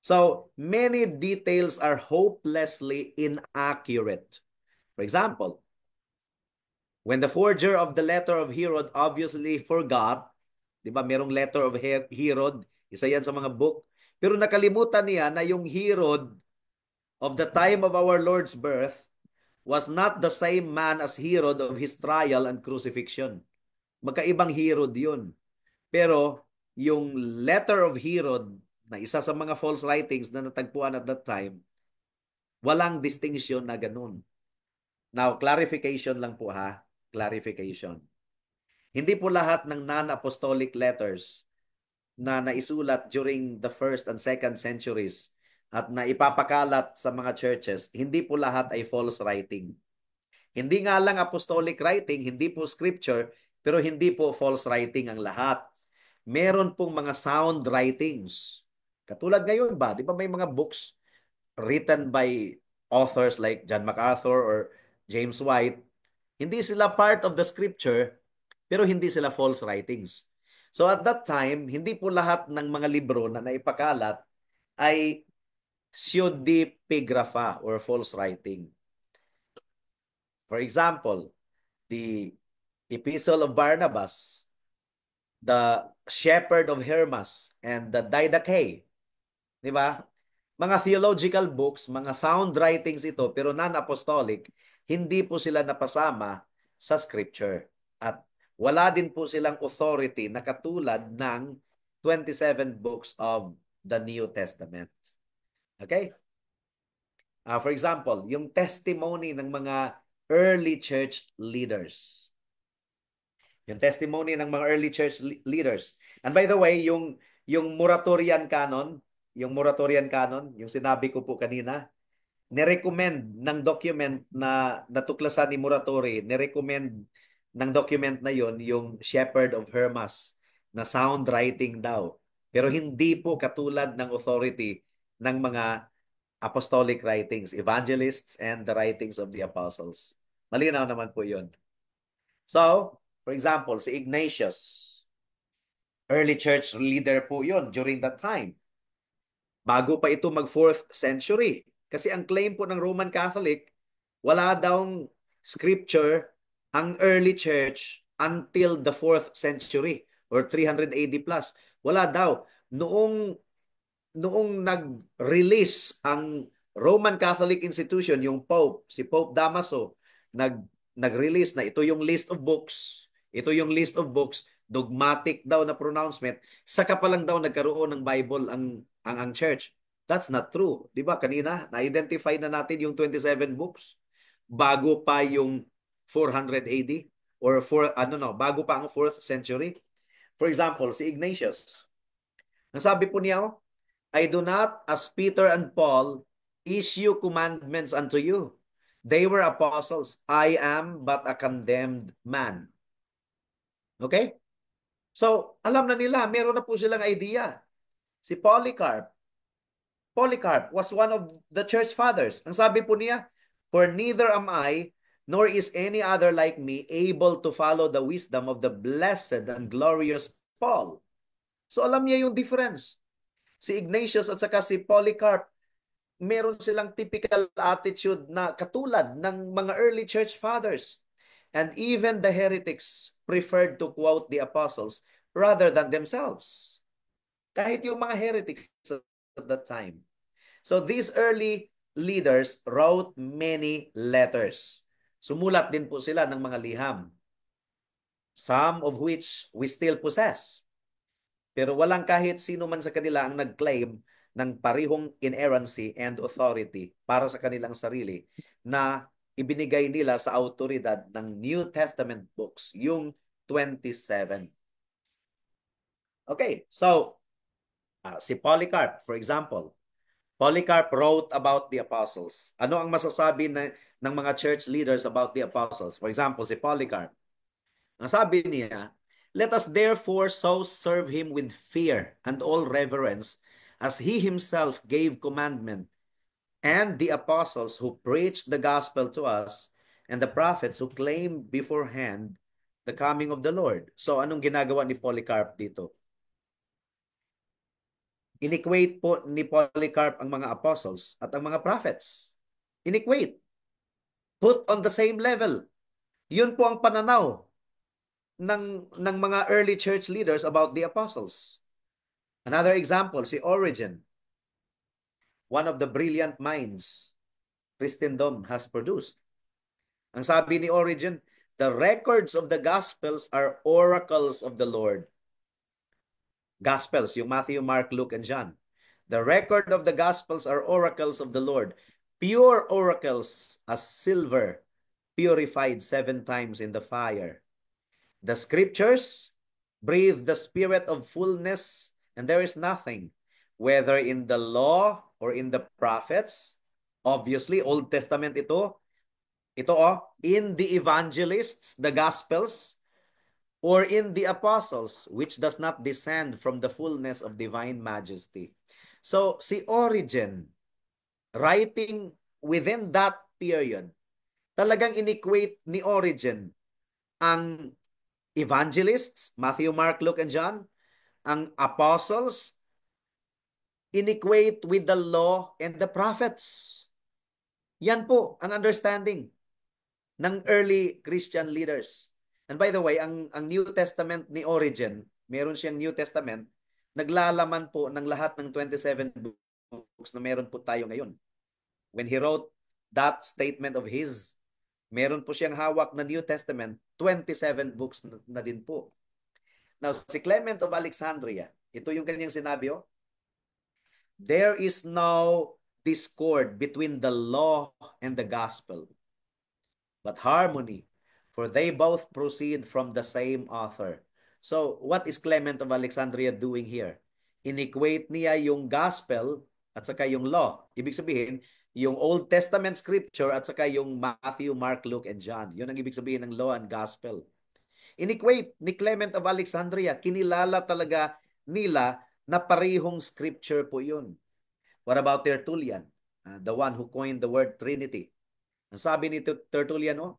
So, many details are hopelessly inaccurate. For example, when the forger of the letter of Herod obviously forgot, di ba merong letter of Herod, isa yan sa mga book, pero nakalimutan niya na yung Herod of the time of our Lord's birth was not the same man as Herod of his trial and crucifixion. Magkaibang Herod yun. Pero yung letter of Herod, na isa sa mga false writings na natagpuan at that time, walang distinction na ganun. Now, clarification lang po ha. Clarification. Hindi po lahat ng non-apostolic letters na naisulat during the first and second centuries at na ipapakalat sa mga churches, hindi po lahat ay false writing. Hindi nga lang apostolic writing, hindi po scripture, pero hindi po false writing ang lahat. Meron pong mga sound writings. Katulad ngayon ba, di ba may mga books written by authors like John MacArthur or James White. Hindi sila part of the scripture, pero hindi sila false writings. So at that time, hindi po lahat ng mga libro na naipakalat ay pseudepigrapha or false writing. For example, the Epistle of Barnabas, the Shepherd of Hermas, and the Didache. Di ba? Mga theological books, mga sound writings ito, pero non-apostolic, hindi po sila napasama sa scripture. At wala din po silang authority na katulad ng 27 books of the New Testament. Okay? For example, yung testimony ng mga early church leaders. Yung testimony ng mga early church leaders. And by the way, yung Moratorian Canon, yung sinabi ko po kanina, nirecommend ng document na natuklasan ni Muratori, nirecommend ng document na yon yung Shepherd of Hermas na sound writing daw. Pero hindi po katulad ng authority ng mga apostolic writings, evangelists, and the writings of the apostles. Malinaw naman po yun. So, for example, si Ignatius, early church leader po yun during that time. Bago pa ito mag 4th century. Kasi ang claim po ng Roman Catholic, wala daw scripture ang early church until the 4th century or 300 AD plus. Wala daw. Noong nag-release ang Roman Catholic institution, yung Pope, si Pope Damaso, nag-release na ito yung list of books. Ito yung list of books, dogmatic daw na pronouncement, saka pa lang daw nagkaroon ng Bible ang church. That's not true. 'Di ba? Kanina na-identify na natin yung 27 books bago pa yung 400 AD or bago pa ang 4th century. For example, si Ignatius. Ang sabi po niya, I do not, as Peter and Paul, issue commandments unto you. They were apostles. I am but a condemned man. Okay? So, alam na nila, meron na po silang idea. Si Polycarp. Polycarp was one of the church fathers. Ang sabi po niya, for neither am I, nor is any other like me, able to follow the wisdom of the blessed and glorious Paul. So, alam niya yung difference. Si Ignatius at saka si Polycarp, meron silang typical attitude na katulad ng mga early church fathers. And even the heretics preferred to quote the apostles rather than themselves. Kahit yung mga heretics at that time. So these early leaders wrote many letters. Sumulat din po sila ng mga liham. Some of which we still possess. Pero walang kahit sino man sa kanila ang nag-claim ng parihong inerrancy and authority para sa kanilang sarili na ibinigay nila sa autoridad ng New Testament books, yung 27. Okay, so si Polycarp, for example, Polycarp wrote about the apostles. Ano ang masasabi ng mga church leaders about the apostles? For example, si Polycarp, ang sabi niya, let us therefore so serve him with fear and all reverence as he himself gave commandment, and the apostles who preached the gospel to us, and the prophets who claimed beforehand the coming of the Lord. So anong ginagawa ni Polycarp dito? Inequate po ni Polycarp ang mga apostles at ang mga prophets. Inequate. Put on the same level. Yun po ang pananaw ng mga early church leaders about the apostles. Another example, si Origen, one of the brilliant minds Christendom has produced. Ang sabi ni Origen, the records of the Gospels are oracles of the Lord. Gospels, yung Matthew, Mark, Luke, and John. The record of the Gospels are oracles of the Lord, pure oracles as silver, purified 7 times in the fire. The scriptures breathe the spirit of fullness, and there is nothing, whether in the law or in the prophets, obviously, Old Testament ito in the evangelists, the gospels, or in the apostles, which does not descend from the fullness of divine majesty. So, si Origen, writing within that period, talagang inequate ni Origen ang evangelists, Matthew, Mark, Luke, and John, ang apostles, inequate with the law and the prophets. Yan po ang understanding ng early Christian leaders. And by the way, ang New Testament ni Origen, meron siyang New Testament, naglalaman po ng lahat ng 27 books na meron po tayo ngayon. When he wrote that statement of his, meron po siyang hawak na New Testament, 27 books na din po. Now, si Clement of Alexandria, ito yung kanyang sinabi, oh, there is no discord between the law and the gospel, but harmony, for they both proceed from the same author. So, what is Clement of Alexandria doing here? Inequate niya yung gospel at saka yung law. Ibig sabihin, yung Old Testament scripture at saka yung Matthew, Mark, Luke, and John. Yun ang ibig sabihin ng law and gospel. Inequate ni Clement of Alexandria. Kinilala talaga nila na parehong scripture po yun. What about Tertullian? The one who coined the word Trinity. Ang sabi ni Tertullian, oh,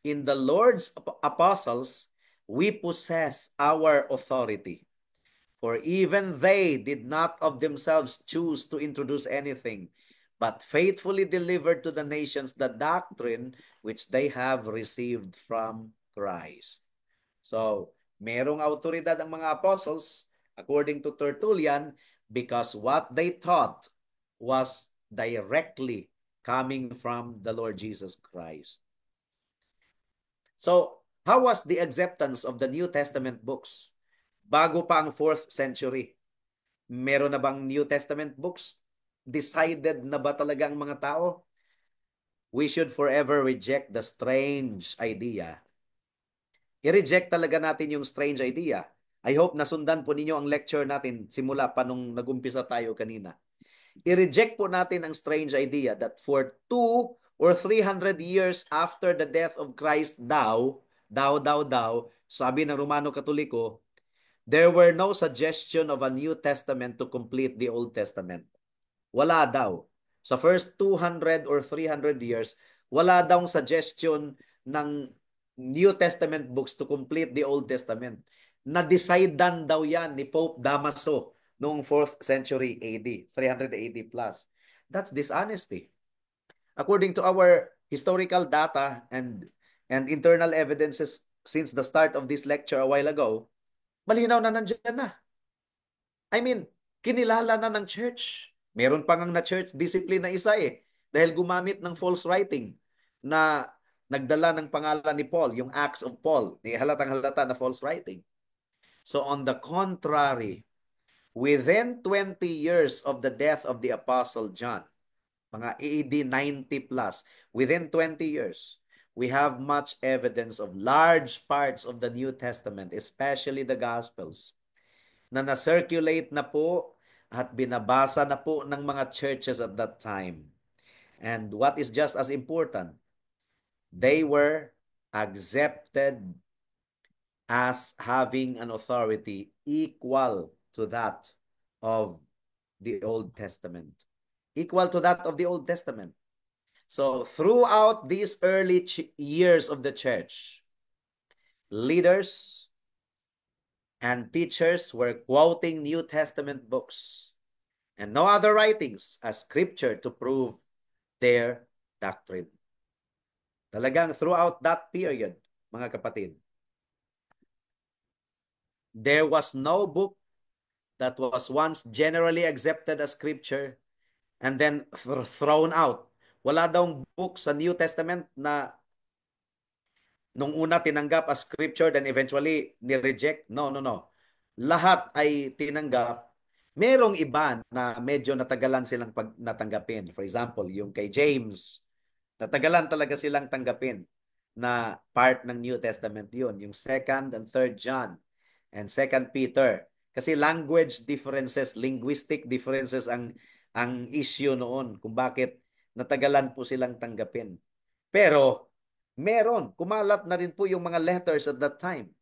in the Lord's apostles, we possess our authority. For even they did not of themselves choose to introduce anything, but faithfully delivered to the nations the doctrine which they have received from Christ. So, merong autoridad ang mga apostles, according to Tertullian, because what they taught was directly coming from the Lord Jesus Christ. So, how was the acceptance of the New Testament books? Bago pa ang 4th century, meron na bang New Testament books? Decided na ba talaga ang mga tao? We should forever reject the strange idea. I-reject talaga natin yung strange idea. I hope nasundan po ninyo ang lecture natin simula pa nung nag-umpisa tayo kanina. I-reject po natin ang strange idea that for 2 or 300 years after the death of Christ sabi ng Romano Katoliko, there were no suggestion of a New Testament to complete the Old Testament. Wala daw. Sa first 200 or 300 years, wala daw suggestion ng New Testament books to complete the Old Testament. Na-decidean daw yan ni Pope Damaso noong 4th century AD, 300 AD plus. That's dishonesty. According to our historical data and internal evidences since the start of this lecture a while ago, malinaw na nandiyan na. I mean, kinilala na ng church. Meron pa ngang na church discipline na isa eh. Dahil gumamit ng false writing na nagdala ng pangalan ni Paul, yung Acts of Paul. Halatang halata na false writing. So on the contrary, within 20 years of the death of the Apostle John, mga AD 90 plus, within 20 years, we have much evidence of large parts of the New Testament, especially the Gospels, na na-circulate na po at binabasa na po ng mga churches at that time. And what is just as important, they were accepted as having an authority equal to that of the Old Testament. Equal to that of the Old Testament. So throughout these early years of the church, leaders and teachers were quoting New Testament books and no other writings as scripture to prove their doctrine. Talagang throughout that period, mga kapatid, there was no book that was once generally accepted as scripture and then thrown out. Wala daw book sa New Testament na nung una tinanggap as scripture then eventually ni-reject. No. Lahat ay tinanggap. Merong iba na medyo natagalan silang natanggapin. For example, yung kay James, natagalan talaga silang tanggapin na part ng New Testament yun. Yung 2nd and 3rd John and 2nd Peter. Kasi language differences, linguistic differences ang issue noon kung bakit natagalan po silang tanggapin. Pero meron, kumalat na rin po yung mga letters at that time.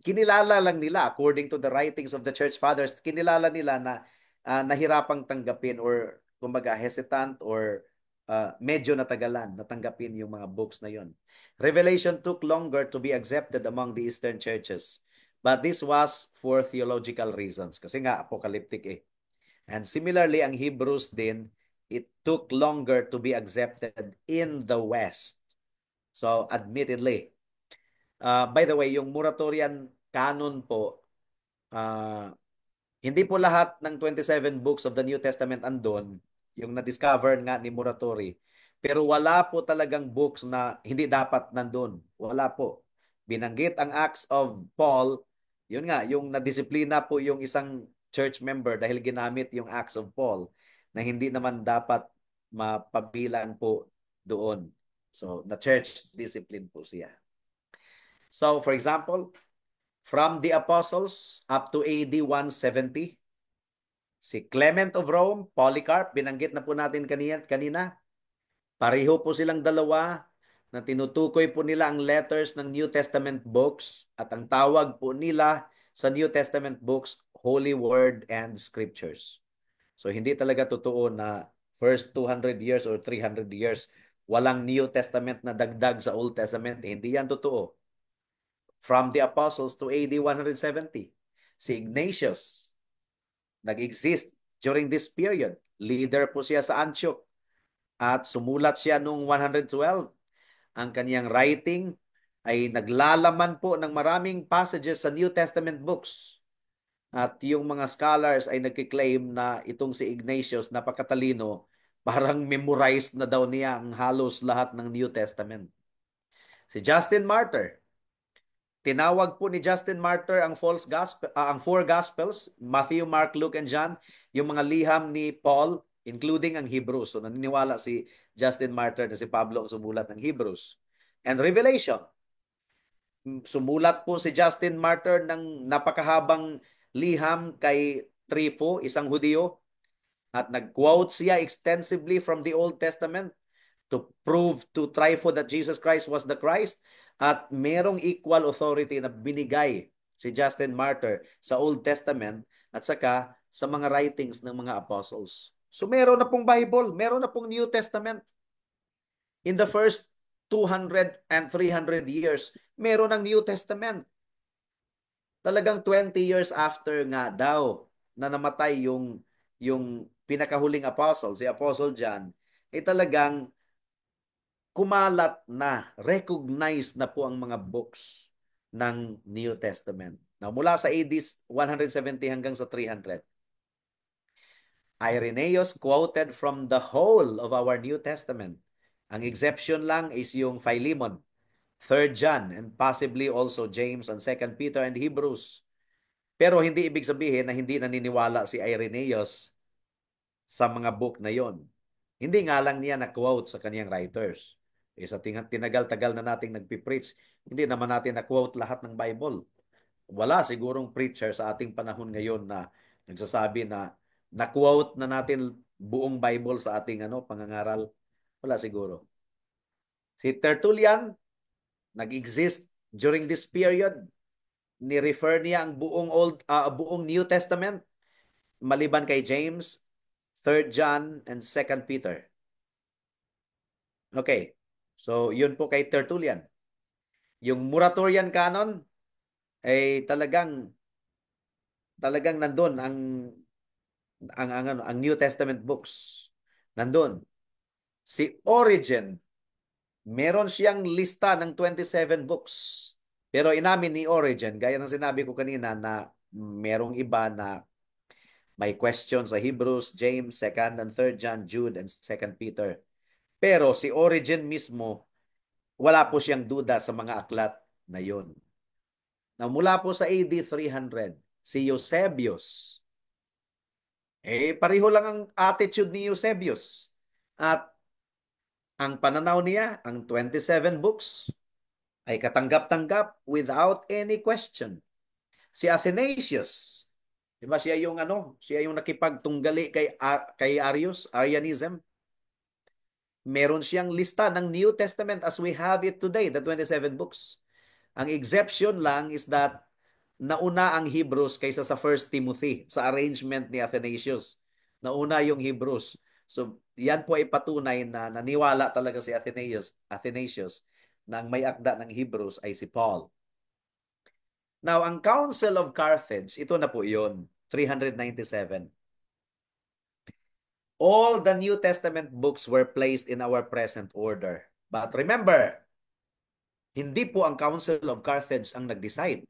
Kinilala lang nila, according to the writings of the church fathers, kinilala nila na nahirapang tanggapin or kumbaga hesitant or medyo natagalan natanggapin yung mga books na yon. Revelation took longer to be accepted among the Eastern churches. But this was for theological reasons. Kasi nga, apocalyptic eh. And similarly, ang Hebrews din, it took longer to be accepted in the West. So, admittedly, by the way, yung Muratorian canon po ah, hindi po lahat ng 27 books of the New Testament andon, yung na-discover nga ni Muratori. Pero wala po talagang books na hindi dapat nandun. Wala po. Binanggit ang Acts of Paul, yun nga, yung nadisiplina po yung isang church member dahil ginamit yung Acts of Paul na hindi naman dapat mapabilang po doon. So, na church discipline po siya. So, for example, from the apostles up to AD 170, si Clement of Rome, Polycarp, binanggit na po natin kanina. Pareho po silang dalawa na tinutukoy po nila ang letters ng New Testament books at ang tawag po nila sa New Testament books, Holy Word and Scriptures. So hindi talaga totoo na first 200 years or 300 years walang New Testament na dagdag sa Old Testament. Hindi yan totoo. From the apostles to AD 170, si Ignatius nag-exist during this period. Leader po siya sa Antioch at sumulat siya noong 112. Ang kaniyang writing ay naglalaman po ng maraming passages sa New Testament books. At yung mga scholars ay nagkiklaim na itong si Ignatius napakatalino, parang memorized na daw niya ang halos lahat ng New Testament. Si Justin Martyr, tinawag po ni Justin Martyr ang ang four gospels, Matthew, Mark, Luke, and John, yung mga liham ni Paul, including ang Hebrews. So naniniwala si Justin Martyr na si Pablo ang sumulat ng Hebrews. And Revelation. Sumulat po si Justin Martyr ng napakahabang liham kay Trypho, isang Hudyo, at nag-quote siya extensively from the Old Testament to prove to Trypho that Jesus Christ was the Christ, at merong equal authority na binigay si Justin Martyr sa Old Testament at saka sa mga writings ng mga apostles. So meron na pong Bible, meron na pong New Testament. In the first 200 and 300 years, meron ng New Testament. Talagang 20 years after nga daw na namatay yung pinakahuling apostle, si Apostle John, ay talagang kumalat na, recognized na po ang mga books ng New Testament. Now, mula sa AD 170 hanggang sa 300, Irenaeus quoted from the whole of our New Testament. Ang exception lang is yung Philemon, 3 John, and possibly also James and 2 Peter and Hebrews. Pero hindi ibig sabihin na hindi naniniwala si Irenaeus sa mga book na yon. Hindi nga lang niya na-quote sa kaniyang writers. Sa tinagal-tagal na nating nagpipreach, hindi naman natin na-quote lahat ng Bible. Wala sigurong preacher sa ating panahon ngayon na nagsasabi na na-quote na natin buong Bible sa ating pangangaral. Wala siguro. Si Tertullian, nag-exist during this period. Ni-refer niya ang buong New Testament maliban kay James, 3 John, and 2 Peter. Okay. So, yun po kay Tertullian. Yung Muratorian Canon ay talagang nandun ang New Testament books. Nandun. Si Origen, meron siyang lista ng 27 books. Pero inamin ni Origen, gaya ng sinabi ko kanina na merong iba na may questions sa Hebrews, James, 2 and 3 John, Jude, and 2 Peter. Pero si Origen mismo, wala po siyang duda sa mga aklat na yon. Na mula po sa AD 300, si Eusebius, pareho lang ang attitude ni Eusebius. At ang pananaw niya, ang 27 books, ay katanggap-tanggap without any question. Si Athanasius, di ba siya yung nakipagtunggali kay Arianism. Meron siyang lista ng New Testament as we have it today, the 27 books. Ang exception lang is that nauna ang Hebrews kaysa sa First Timothy sa arrangement ni Athanasius. Nauna yung Hebrews. So, yan po ay patunay na naniwala talaga si Athanasius na ang may akda ng Hebrews ay si Paul. Now, ang Council of Carthage, ito na po yun, 397. All the New Testament books were placed in our present order. But remember, hindi po ang Council of Carthage ang nag-decide.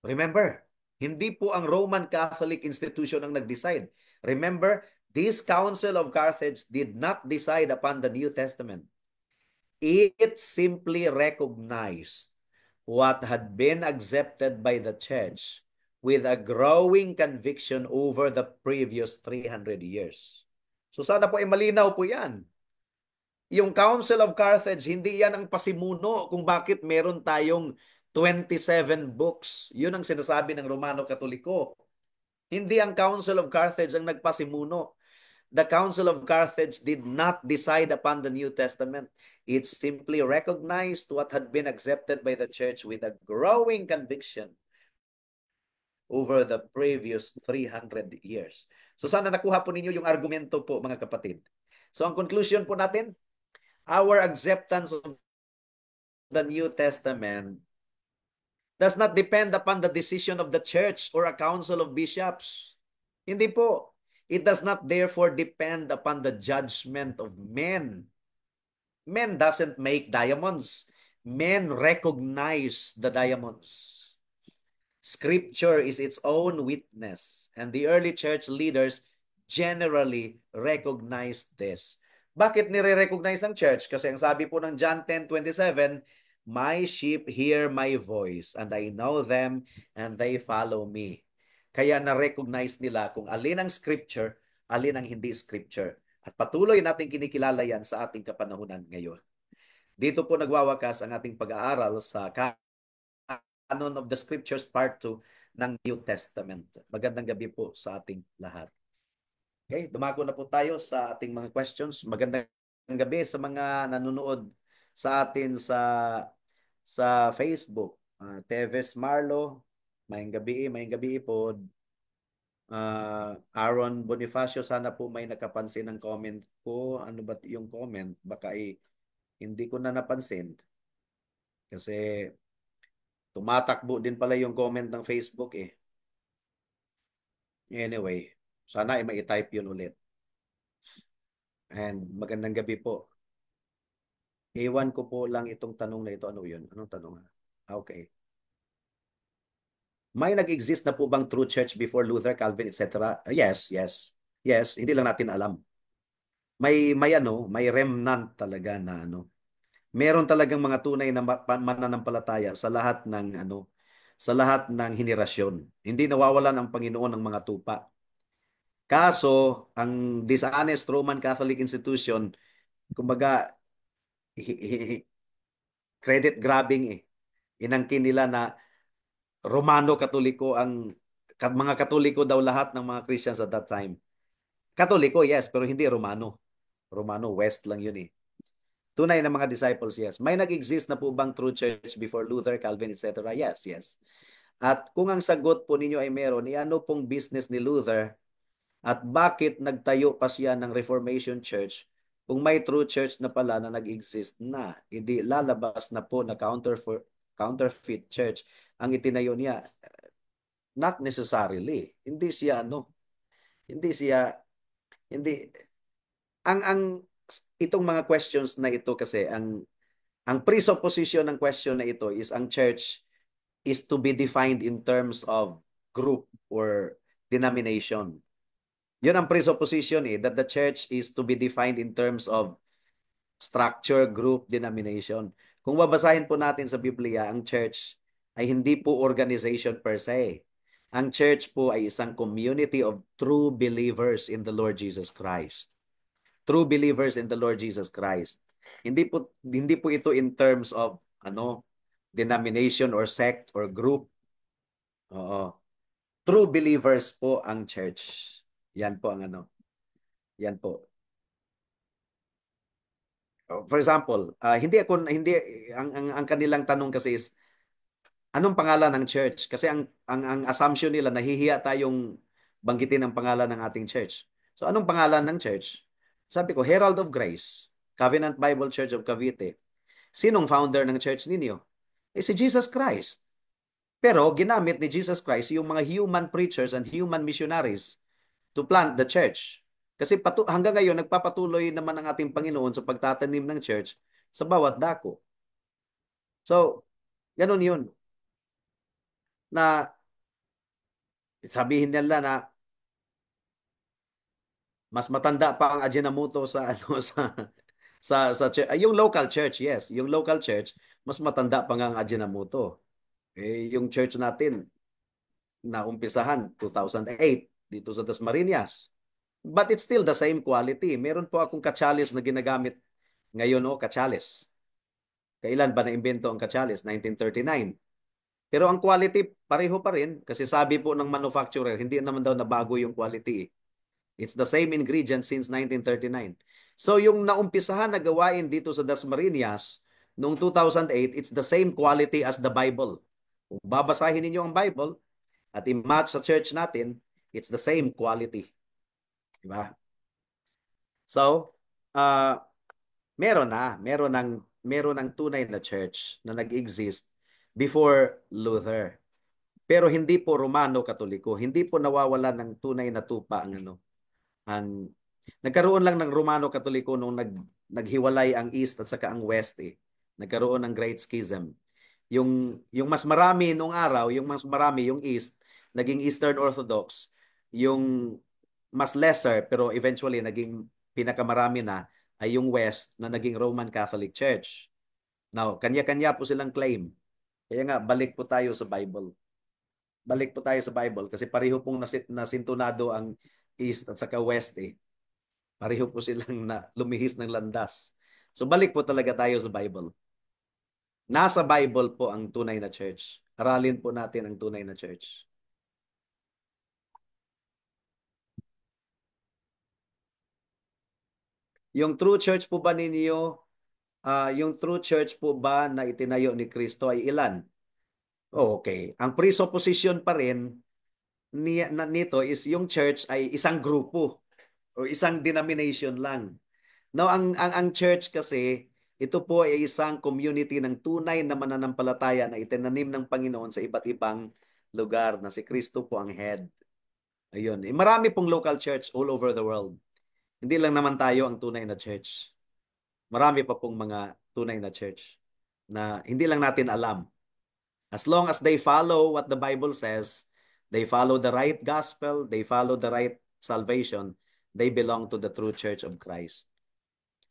Remember, Hindi po ang Roman Catholic institution ang nag-decide. Remember, this Council of Carthage did not decide upon the New Testament. It simply recognized what had been accepted by the church with a growing conviction over the previous 300 years. So sana po ay malinaw po yan. Yung Council of Carthage, hindi yan ang pasimuno kung bakit meron tayong 27 books. Yun ang sinasabi ng Romano Katoliko. Hindi ang Council of Carthage ang nagpasimuno. The Council of Carthage did not decide upon the New Testament. It simply recognized what had been accepted by the church with a growing conviction over the previous 300 years. So sana nakuha po ninyo yung argumento po, mga kapatid. So ang conclusion po natin, our acceptance of the New Testament does not depend upon the decision of the church or a council of bishops. Hindi po. It does not therefore depend upon the judgment of men. Men doesn't make diamonds. Men recognize the diamonds. Scripture is its own witness, and the early church leaders generally recognized this. Bakit nire-recognize ng church? Kasi ang sabi po ng John 10:27, my sheep hear my voice, and I know them, and they follow me. Kaya na-recognize nila kung alin ang scripture, alin ang hindi scripture. At patuloy natin kinikilala yan sa ating kapanahunan ngayon. Dito po nagwawakas ang ating pag-aaral sa Canon of the Scriptures Part 2 ng New Testament. Magandang gabi po sa ating lahat. Okay, dumako na po tayo sa ating mga questions. Magandang gabi sa mga nanonood sa atin sa Facebook. Teves Marlo, mayang gabi po. Aaron Bonifacio, sana po may nakapansin ng comment ko. Ano ba yung comment? Baka hindi ko na napansin. Kasi tumatakbo din pala yung comment ng Facebook eh. Anyway, sana ay mai-type yun ulit. And magandang gabi po. Iwan ko po lang itong tanong na ito. Ano yun? Anong tanong? Okay. May nag-exist na po bang true church before Luther, Calvin, etc.? Yes, yes. Yes, hindi lang natin alam. May remnant talaga na ano. Meron talagang mga tunay na mananampalataya sa lahat ng henerasyon. Hindi nawawalan ang Panginoon ng mga tupa. Kaso, ang dishonest Roman Catholic institution, kumbaga, credit grabbing eh. Inangkin nila na Romano Katoliko mga Katoliko daw lahat ng mga Christians at that time. Katoliko, yes, pero hindi Romano. Romano, West lang yun eh. Tunay na mga disciples, yes. May nag-exist na po bang true church before Luther, Calvin, etc.? Yes, yes. At kung ang sagot po ninyo ay meron, ano pong business ni Luther at bakit nagtayo pa siya ng Reformation Church kung may true church na pala na nag-exist na, hindi lalabas na po na counterfeit church ang itinayo niya? Not necessarily. Hindi siya, hindi, ang itong mga questions na ito kasi, ang presupposition ng question na ito is ang church is to be defined in terms of group or denomination. Yun ang presupposition that the church is to be defined in terms of structure, group, denomination. Kung babasahin po natin sa Biblia, ang church ay hindi po organization per se. Ang church po ay isang community of true believers in the Lord Jesus Christ. True believers in the Lord Jesus Christ. Hindi po ito in terms of denomination or sect or group. Oo. True believers po ang church. Yan po ang Yan po. For example, ang kanilang tanong kasi is anong pangalan ng church? Kasi ang assumption nila nahihiya tayong banggitin ang pangalan ng ating church. So anong pangalan ng church? Sabi ko, Herald of Grace, Covenant Bible Church of Cavite. Sinong founder ng church ninyo? Si Jesus Christ. Pero ginamit ni Jesus Christ yung mga human preachers and human missionaries to plant the church. Kasi hanggang ngayon, nagpapatuloy naman ang ating Panginoon sa pagtatanim ng church sa bawat dako. So, ganun yun. Na Sabihin nila na mas matanda pa ang Ajinomoto sa ano yung local church, yes, yung local church mas matanda pa nga ang Ajinomoto. Yung church natin na umpisahan 2008 dito sa Dasmariñas. But it's still the same quality. Meron po akong katsalis na ginagamit ngayon, katsalis. Kailan ba na-imbento ang katsalis? 1939. Pero ang quality pareho pa rin kasi sabi po ng manufacturer, hindi naman daw nabago yung quality. It's the same ingredient since 1939. So yung naumpisahan na gawain dito sa Dasmariñas noong 2008, it's the same quality as the Bible. Kung babasahin ninyo ang Bible at i-match sa church natin, it's the same quality. Diba? So, uh, meron ng tunay na church na nag-exist before Luther. Pero hindi po Romano Katoliko, hindi po nawawala ng tunay na tupa ang nagkaroon lang ng Romano Katoliko nung naghiwalay ang East at saka ang West eh. Nagkaroon ng Great Schism. Yung mas marami nung araw, yung mas marami yung East, naging Eastern Orthodox. Yung mas lesser pero eventually naging pinakamarami na ay yung West na naging Roman Catholic Church. Now, kanya-kanya po silang claim. Kaya nga, balik po tayo sa Bible. Balik po tayo sa Bible kasi pareho pong nasintunado ang East at saka West eh. Pareho po silang lumihis ng landas. So balik po talaga tayo sa Bible. Nasa Bible po ang tunay na church. Aralin po natin ang tunay na church. Yung true church po ba ninyo, yung true church po ba na itinayo ni Kristo ay ilan? Okay. Ang presupposition pa rin nito is yung church ay isang grupo o isang denomination lang. Now, ang church kasi, ito po ay isang community ng tunay na mananampalataya na itinanim ng Panginoon sa iba't ibang lugar na si Kristo po ang head. Ayun. Marami pong local church all over the world. Hindi lang naman tayo ang tunay na church. Marami pa pong mga tunay na church na hindi lang natin alam. As long as they follow what the Bible says, they follow the right gospel, they follow the right salvation, they belong to the true church of Christ.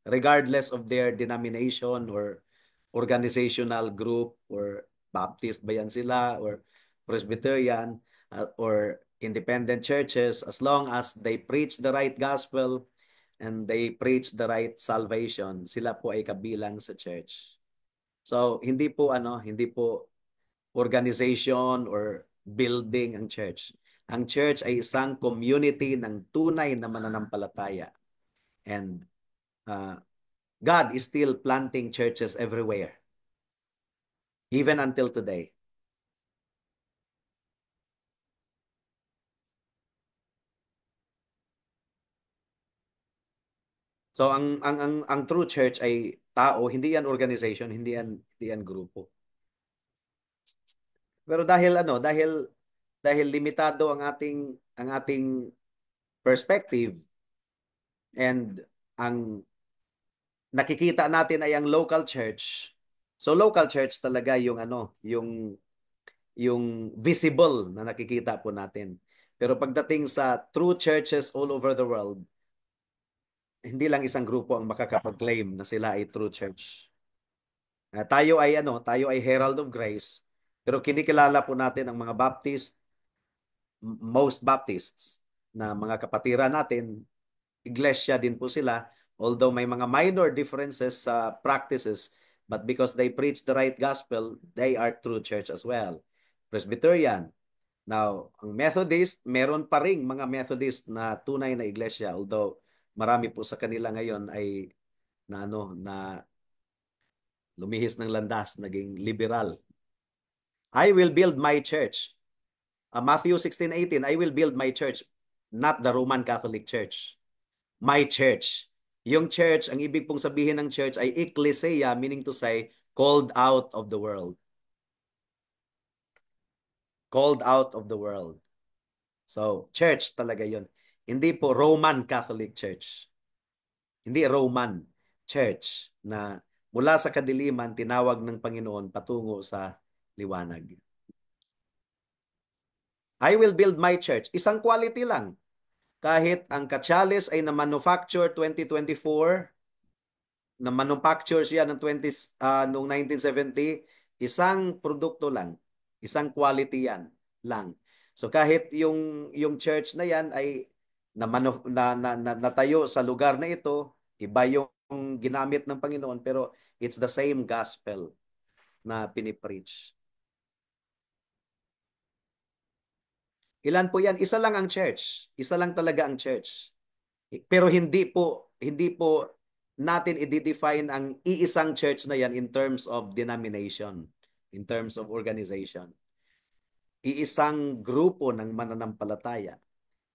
Regardless of their denomination or organizational group or Baptist ba yan sila or Presbyterian or independent churches, as long as they preach the right gospel and they preach the right salvation, sila po ay kabilang sa church. So, hindi po organization or building ang church. Ang church ay isang community ng tunay na mananampalataya. And God is still planting churches everywhere, even until today. So ang true church ay tao, hindi yan organization, hindi yan grupo. Pero dahil limitado ang ating perspective and ang nakikita natin ay ang local church. So local church talaga yung visible na nakikita po natin. Pero pagdating sa true churches all over the world, hindi lang isang grupo ang makakapag-claim na sila ay true church. Tayo ay Herald of Grace, pero kinikilala po natin ang mga Baptist, most Baptists na mga kapatiran natin, iglesia din po sila, although may mga minor differences sa practices, but because they preach the right gospel, they are true church as well. Presbyterian. Now, ang Methodist, meron pa ring mga Methodist na tunay na iglesia, although marami po sa kanila ngayon ay na lumihis ng landas, naging liberal. I will build my church. Matthew 16:18, I will build my church, not the Roman Catholic Church. My church. Yung church, ang ibig pong sabihin ng church ay ecclesia, meaning to say, called out of the world. Called out of the world. So, church talaga yon. Hindi po Roman Catholic Church. Hindi Roman Church na mula sa kadiliman tinawag ng Panginoon patungo sa liwanag. I will build my church. Isang quality lang. Kahit ang Kachales ay na-manufacture 2024, na-manufacture siya ng noong 1970, isang produkto lang. Isang quality yan lang. So kahit yung church na yan ay natayo sa lugar na ito, iba yung ginamit ng Panginoon, pero it's the same gospel na pinipreach. Ilan po yan? Isa lang ang church. Isa lang talaga ang church. Pero hindi po natin i-define ang iisang church na yan in terms of denomination, in terms of organization. Iisang grupo ng mananampalataya,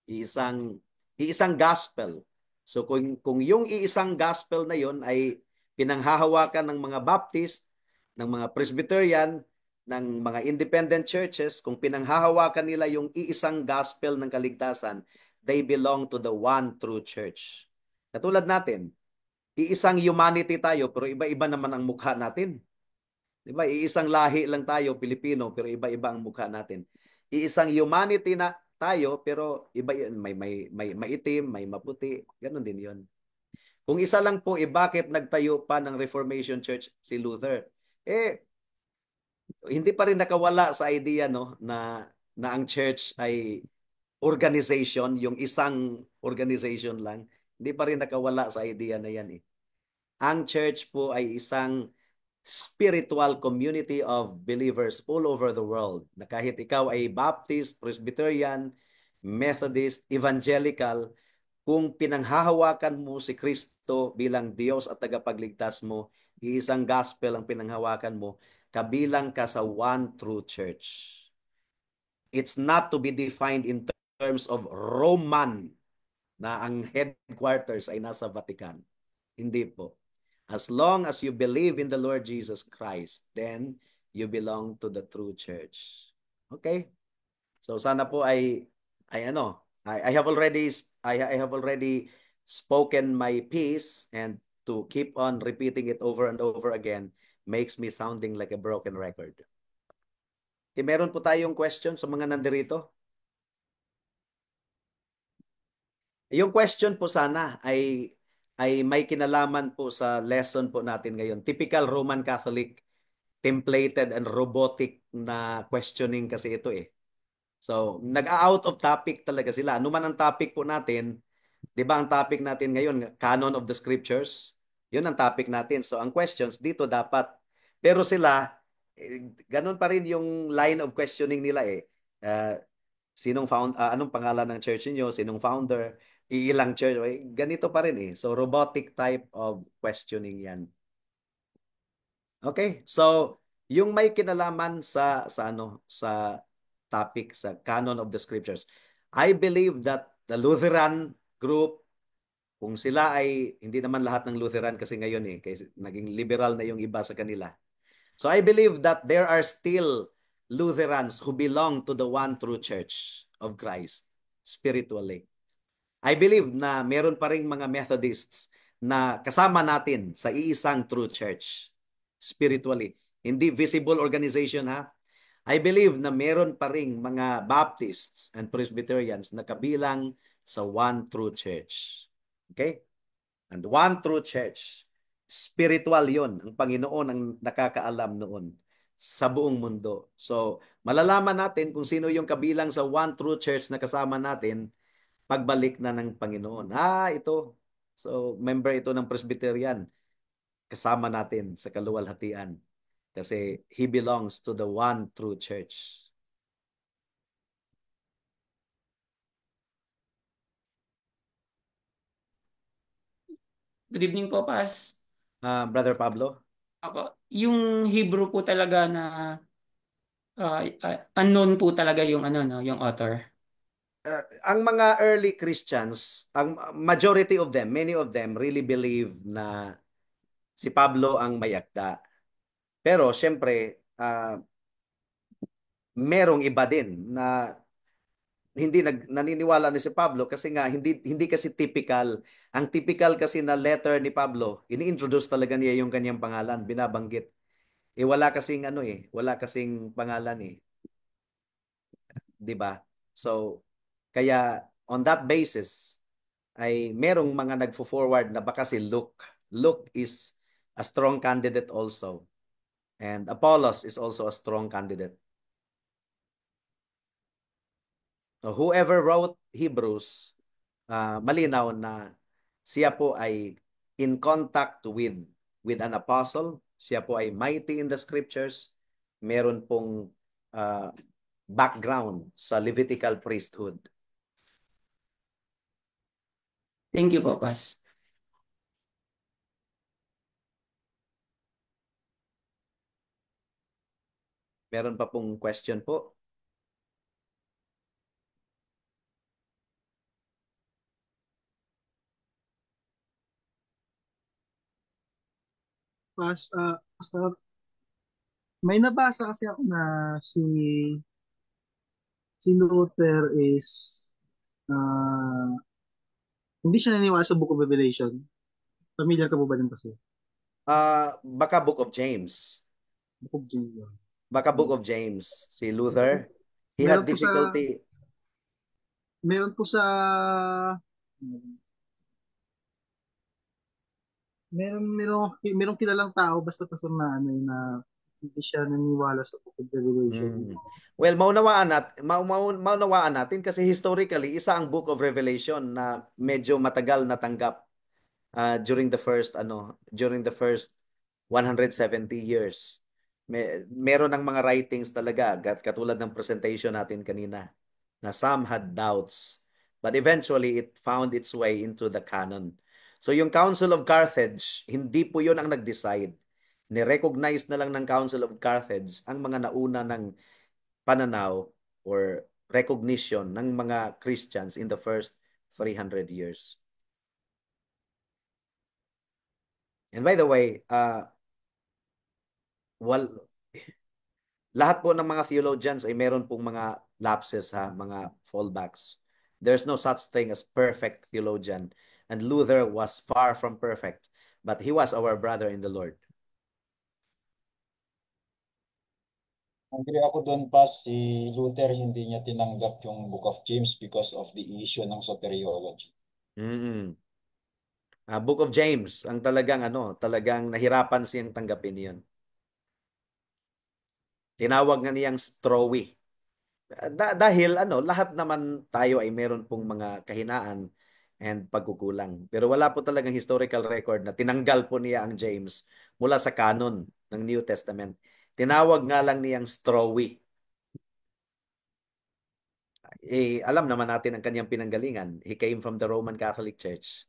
iisang iisang gospel. So kung yung iisang gospel na yon ay pinanghahawakan ng mga Baptist, ng mga Presbyterian, ng mga independent churches, kung pinanghahawakan nila yung iisang gospel ng kaligtasan, they belong to the one true church. Katulad natin, iisang humanity tayo pero iba-iba naman ang mukha natin. 'Di ba? Iisang lahi lang tayo, Pilipino, pero iba-iba ang mukha natin. Iisang humanity na tayo pero iba yun, may maitim, may maputi, ganun din 'yon. Kung isa lang po, bakit nagtayo pa ng Reformation Church si Luther? Hindi pa rin nakawala sa idea no na ang church ay organization, yung isang organization lang. Hindi pa rin nakawala sa idea na 'yan eh. Ang church po ay isang spiritual community of believers all over the world. Na kahit ikaw ay Baptist, Presbyterian, Methodist, Evangelical, kung pinanghahawakan mo si Kristo bilang Diyos at tagapagligtas mo, iisang gospel ang pinanghawakan mo, kabilang ka sa one true church. It's not to be defined in terms of Roman na ang headquarters ay nasa Vatican. Hindi po. As long as you believe in the Lord Jesus Christ, then you belong to the true church. Okay? So sana po ay ano, I have already spoken my piece, and to keep on repeating it over and over again makes me sounding like a broken record. Okay, meron po tayong question sa mga nandirito. Yung question po sana ay may kinalaman po sa lesson po natin ngayon. Typical Roman Catholic, templated and robotic na questioning kasi ito eh. So, nag-out of topic talaga sila. Ano man ang topic po natin, 'di ba ang topic natin ngayon, canon of the scriptures? 'Yun ang topic natin. So, ang questions dito dapat, pero sila ganun pa rin yung line of questioning nila eh. Uh, anong pangalan ng church niyo? Sinong founder? Iilang church? Ganito pa rin eh. So, robotic type of questioning 'yan. Okay? So, yung may kinalaman sa topic sa canon of the scriptures. I believe that the Lutheran group, kung sila ay hindi naman lahat ng Lutheran kasi ngayon eh, kasi naging liberal na yung iba sa kanila. So I believe that there are still Lutherans who belong to the one true church of Christ spiritually. I believe na meron pa ring mga Methodists na kasama natin sa iisang true church spiritually. Hindi visible organization ha. I believe na meron pa ring mga Baptists and Presbyterians na kabilang sa one true church. Okay? And one true church. Spiritual yon. Ang Panginoon ang nakakaalam noon sa buong mundo. So, malalaman natin kung sino yung kabilang sa one true church na kasama natin pagbalik na ng Panginoon. Ito. So, member ito ng Presbyterian. Kasama natin sa kaluwalhatian. Kasi he belongs to the one true church. Good evening po, Pas. Brother Pablo? Ako, yung Hebrew po talaga na unknown po talaga yung ano no, yung author. Ang mga early Christians, ang majority of them, many of them really believe na si Pablo ang may akda. Pero syempre, merong iba din na hindi naniniwala ni si Pablo kasi nga hindi kasi typical. Ang typical kasi na letter ni Pablo, ini-introduce talaga niya yung kanyang pangalan, binabanggit. Wala kasing wala kasing pangalan eh, 'di ba? So, kaya on that basis, ay merong mga nagfo-forward na baka si Luke. Luke is a strong candidate also. And Apollos is also a strong candidate. So whoever wrote Hebrews, malinaw na siya po ay in contact with an apostle. Siya po ay mighty in the scriptures. Meron pong uh, background sa Levitical priesthood. Thank you po, Pas. Meron pa pong question po? Pastor, may nabasa kasi ako na si Luther is uh, hindi siya naniniwala sa Book of Revelation. Familiar ka po ba din kasi? Baka Book of James. Book of James. Baka Book of James. Si Luther, he Meron had po sa difficulty. meron po sa meron kilalang tao basta pastor na ano na hindi siya naniniwala sa Book of Revelation. Well, maunawaan natin kasi historically, isa ang Book of Revelation na medyo matagal natanggap during the first 170 years. Meron ng mga writings talaga, katulad ng presentation natin kanina, na some had doubts, but eventually it found its way into the canon. So yung Council of Carthage, hindi po yun ang nag-decide. Ni-recognize na lang ng Council of Carthage ang mga nauna ng pananaw or recognition ng mga Christians in the first 300 years. And by the way, lahat po ng mga theologians ay meron pong mga lapses, mga fallbacks. There's no such thing as perfect theologian. And Luther was far from perfect, but he was our brother in the Lord. Agree ako doon pa, si Luther hindi niya tinanggap yung Book of James because of the issue ng soteriology. Book of James, ang talagang nahirapan siyang tanggapin 'yon. Tinawag nga niyang strawy. Dahil lahat naman tayo ay meron pong mga kahinaan and pagkukulang. Pero wala po talagang historical record na tinanggal po niya ang James mula sa canon ng New Testament. Tinawag nga lang niyang strawy. Alam naman natin ang kanyang pinanggalingan. He came from the Roman Catholic Church.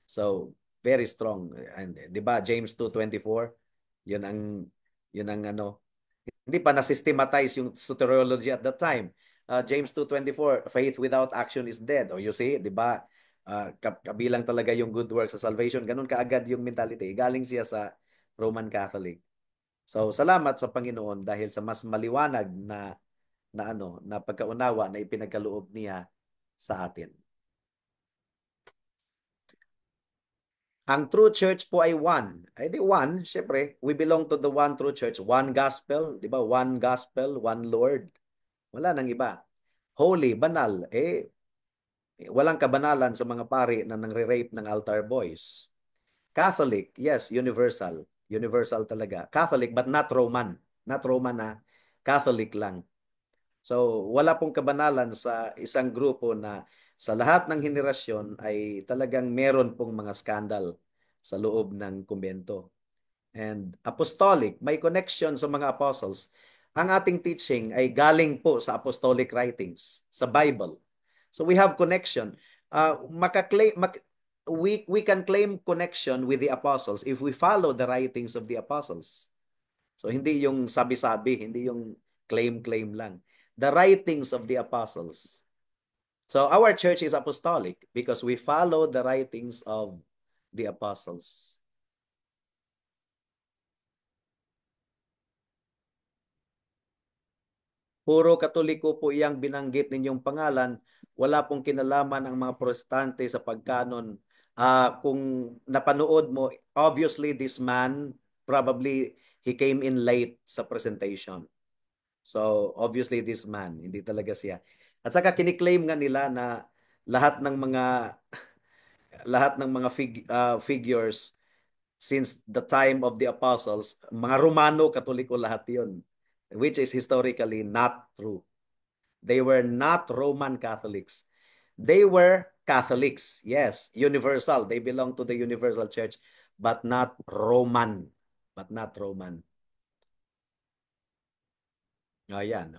So, very strong. And 'di ba James 2:24, 'yun ang hindi pa na-systematize yung soteriology at that time. James 2:24, faith without action is dead. O you see, 'di ba? Kabilang talaga yung good works sa salvation. Ganun kaagad yung mentality. Galing siya sa Roman Catholic. So, salamat sa Panginoon dahil sa mas maliwanag na pagkaunawa na ipinagkaloob niya sa atin. Ang true church po ay one. Ay di one, syempre, we belong to the one true church. One gospel, di ba? One gospel, one Lord. Wala nang iba. Holy, banal. Walang kabanalan sa mga pari na nangre-rape ng altar boys. Catholic, yes, universal. Universal talaga. Catholic but not Roman. Not Roman na Catholic lang. So, wala pong kabanalan sa isang grupo na sa lahat ng henerasyon ay talagang meron pong mga skandal sa loob ng kumbento. And apostolic, may connection sa mga apostles. Ang ating teaching ay galing po sa apostolic writings, sa Bible. So we have connection. We can claim connection with the apostles if we follow the writings of the apostles. So hindi yung sabi-sabi, hindi yung claim-claim lang. The writings of the apostles. So our church is apostolic because we follow the writings of the apostles. Puro Katoliko po iyang binanggit ninyong pangalan. Wala pong kinalaman ang mga protestante sa pagkanon. Kung napanood mo, obviously this man, probably he came in late sa presentation. So, obviously this man, hindi talaga siya. At saka kiniklaim nga nila na lahat ng mga figures since the time of the apostles, mga Romano Katoliko lahat 'yon, which is historically not true. They were not Roman Catholics. They were Catholics, yes, universal. They belong to the Universal Church, but not Roman. But not Roman. Ayan,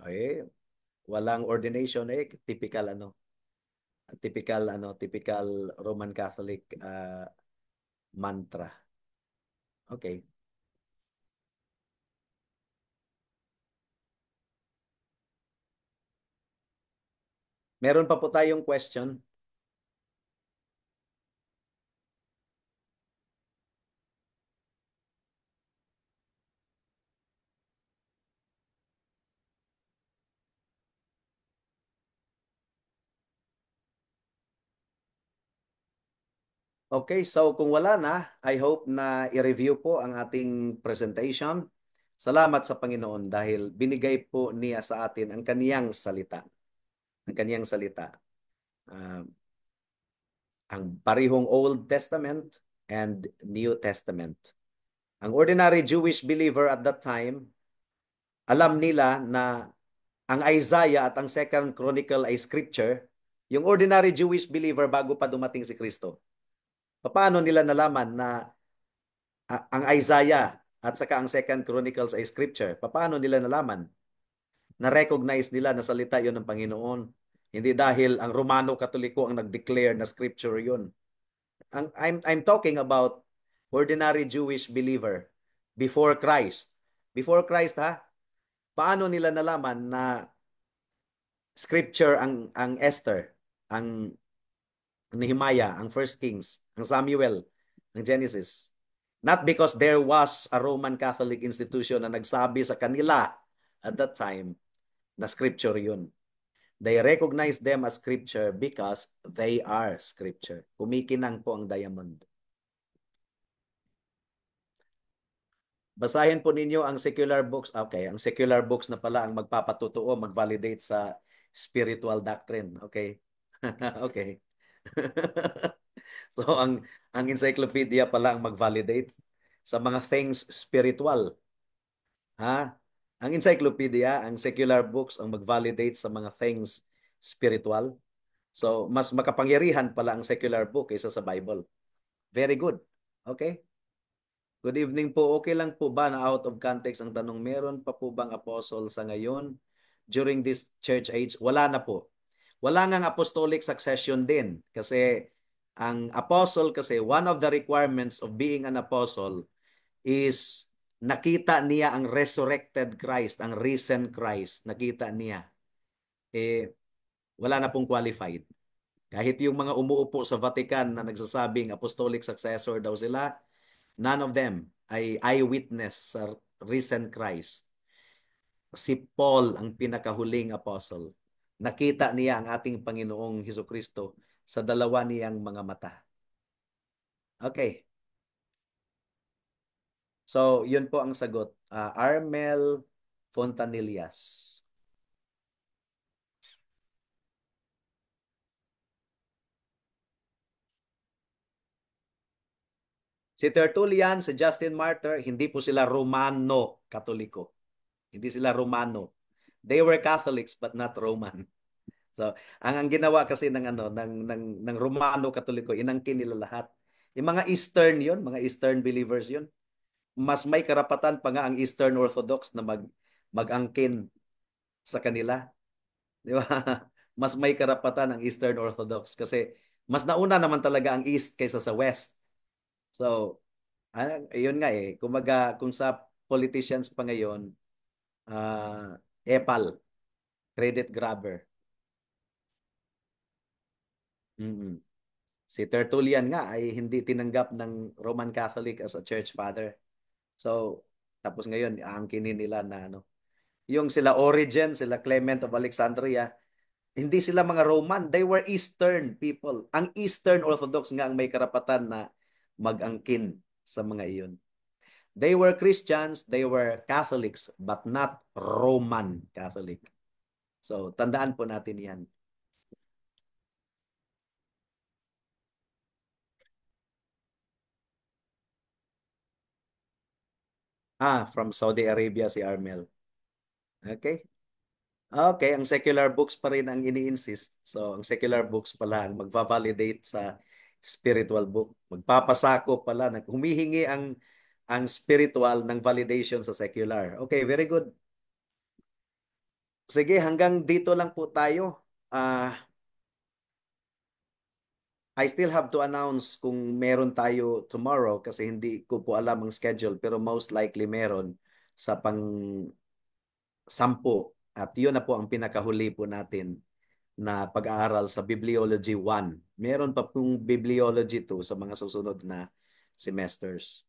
walang ordination, typical Roman Catholic mantra. Okay. Meron pa po tayong question. Okay, so kung wala na, I hope na i-review po ang ating presentation. Salamat sa Panginoon dahil binigay po niya sa atin ang kaniyang salita. Ang kaniyang salita. Ang parihong Old Testament and New Testament. Ang ordinary Jewish believer at that time, alam nila na ang Isaiah at ang Second Chronicle ay scripture. Yung ordinary Jewish believer bago pa dumating si Kristo. Paano nila nalaman na ang Isaiah at saka ang Second Chronicles ay scripture? Paano nila nalaman? Na-recognize nila na salita yon ng Panginoon. Hindi dahil ang Romano Katoliko ang nag-declare na scripture yon. I'm talking about ordinary Jewish believer before Christ. Before Christ, ha? Paano nila nalaman na scripture ang Esther, ang Nehemiah, ang First Kings, ang Samuel, ang Genesis? Not because there was a Roman Catholic institution na nagsabi sa kanila at that time na scripture yun. They recognize them as scripture because they are scripture. Kumikinang po ang diamond. Basahin po ninyo ang secular books. Okay, ang secular books na pala ang magpapatutuo, mag-validate sa spiritual doctrine. Okay. Okay. So ang encyclopedia pala ang mag-validate sa mga things spiritual. Ha? Ang encyclopedia, ang secular books ang mag-validate sa mga things spiritual. So mas makapangyarihan pala ang secular book kaysa sa Bible. Very good. Okay? Good evening po. Okay lang po ba na out of context ang tanong, meron pa po bang apostle sa ngayon during this church age? Wala na po. Wala ngang apostolic succession din kasi ang apostle kasi one of the requirements of being an apostle is nakita niya ang resurrected Christ, ang risen Christ. Nakita niya. Wala na pong qualified. Kahit yung mga umuupo sa Vatican na nagsasabing apostolic successor daw sila, none of them ay eyewitness sa risen Christ. Si Paul ang pinakahuling apostle. Nakita niya ang ating Panginoong Hesukristo sa dalawa niyang mga mata. Okay. So, yun po ang sagot. Armel Fontanillas. Si Tertullian, si Justin Martyr, hindi po sila Romano Katoliko. Hindi sila Romano. They were Catholics but not Roman. So, ang ginawa kasi ng Romano Katoliko, inangkin nila lahat. Yung mga Eastern 'yon, mga Eastern believers 'yon. Mas may karapatan pa nga ang Eastern Orthodox na mag-angkin sa kanila. Di ba? Mas may karapatan ang Eastern Orthodox kasi mas nauna naman talaga ang East kaysa sa West. So, yun nga kumaga kung sa politicians pa ngayon, epal, credit grabber. Si Tertullian nga ay hindi tinanggap ng Roman Catholic as a church father. So, tapos ngayon, aangkinin nila na yung sila Origen, sila Clement of Alexandria, hindi sila mga Roman. They were Eastern people. Ang Eastern Orthodox nga ang may karapatan na mag-angkin sa mga iyon. They were Christians, they were Catholics, but not Roman Catholic. So, tandaan po natin yan. From Saudi Arabia si Armel. Okay. Okay, ang secular books pa rin ang ini-insist. So, ang secular books pala ang magva-validate sa spiritual book. Magpapasako pala, humihingi ang spiritual ng validation sa secular. Okay, very good. Sige, hanggang dito lang po tayo. I still have to announce kung meron tayo tomorrow kasi hindi ko po alam ang schedule pero most likely meron sa pang-10 at yun na po ang pinakahuli po natin na pag-aaral sa Bibliology 1. Meron pa pong Bibliology 2 sa mga susunod na semesters.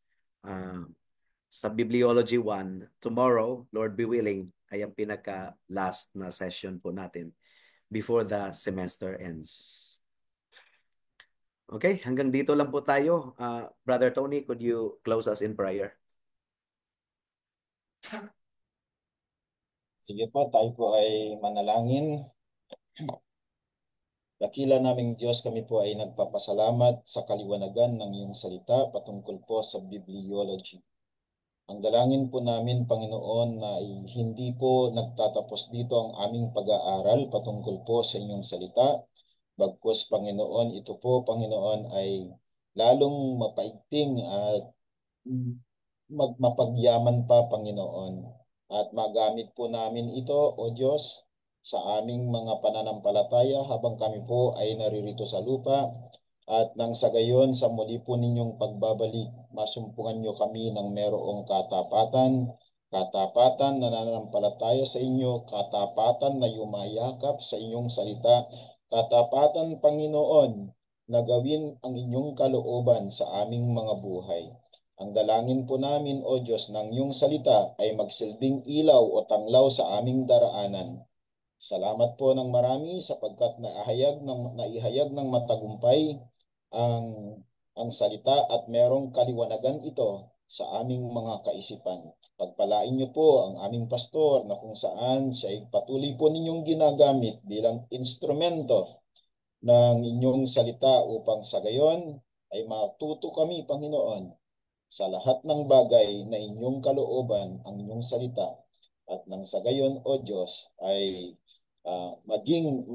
Sa Bibliology 1, tomorrow, Lord be willing, ay ang pinaka-last na session po natin before the semester ends. Okay, hanggang dito lang po tayo. Brother Tony, could you close us in prayer? Sige po, tayo po ay manalangin. Dakila naming Diyos, kami po ay nagpapasalamat sa kaliwanagan ng iyong salita patungkol po sa Bibliology. Ang dalangin po namin, Panginoon, na hindi po nagtatapos dito ang aming pag-aaral patungkol po sa inyong salita. Bagkus, Panginoon, ito po, Panginoon, ay lalong mapaigting at mapagyaman pa, Panginoon. At magamit po namin ito, O Diyos, sa aming mga pananampalataya habang kami po ay naririto sa lupa. At nang sa gayon, sa muli po ninyong pagbabalik, masumpungan nyo kami ng merong katapatan, katapatan na nananampalataya sa inyo, katapatan na yumayakap sa inyong salita, katapatan, Panginoon, na gawin ang inyong kalooban sa aming mga buhay. Ang dalangin po namin, O Diyos, ng iyong salita ay magsilbing ilaw o tanglaw sa aming daraanan. Salamat po ng marami sapagkat naihayag ng matagumpay ang salita at merong kaliwanagan ito sa aming mga kaisipan. Pagpalain niyo po ang aming pastor na kung saan siya ay patuloy po ninyong ginagamit bilang instrumento ng inyong salita upang sa gayon ay matuto kami, Panginoon, sa lahat ng bagay na inyong kalooban ang inyong salita at nang sa gayon, O Diyos, ay maging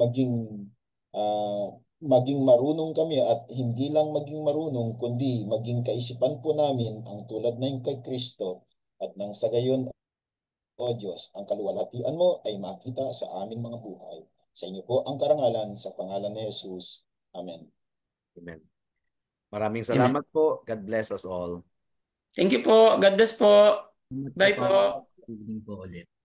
marunong kami at hindi lang maging marunong kundi maging kaisipan po namin ang tulad na yung kay Kristo at nang sa gayon, O Diyos, ang kaluwalhatian mo ay makita sa aming mga buhay. Sa inyo po ang karangalan sa pangalan ni Jesus. Amen. Amen. Maraming salamat po. God bless us all. Thank you po. God bless po. Salamat Bye po. po. Evening po ulit.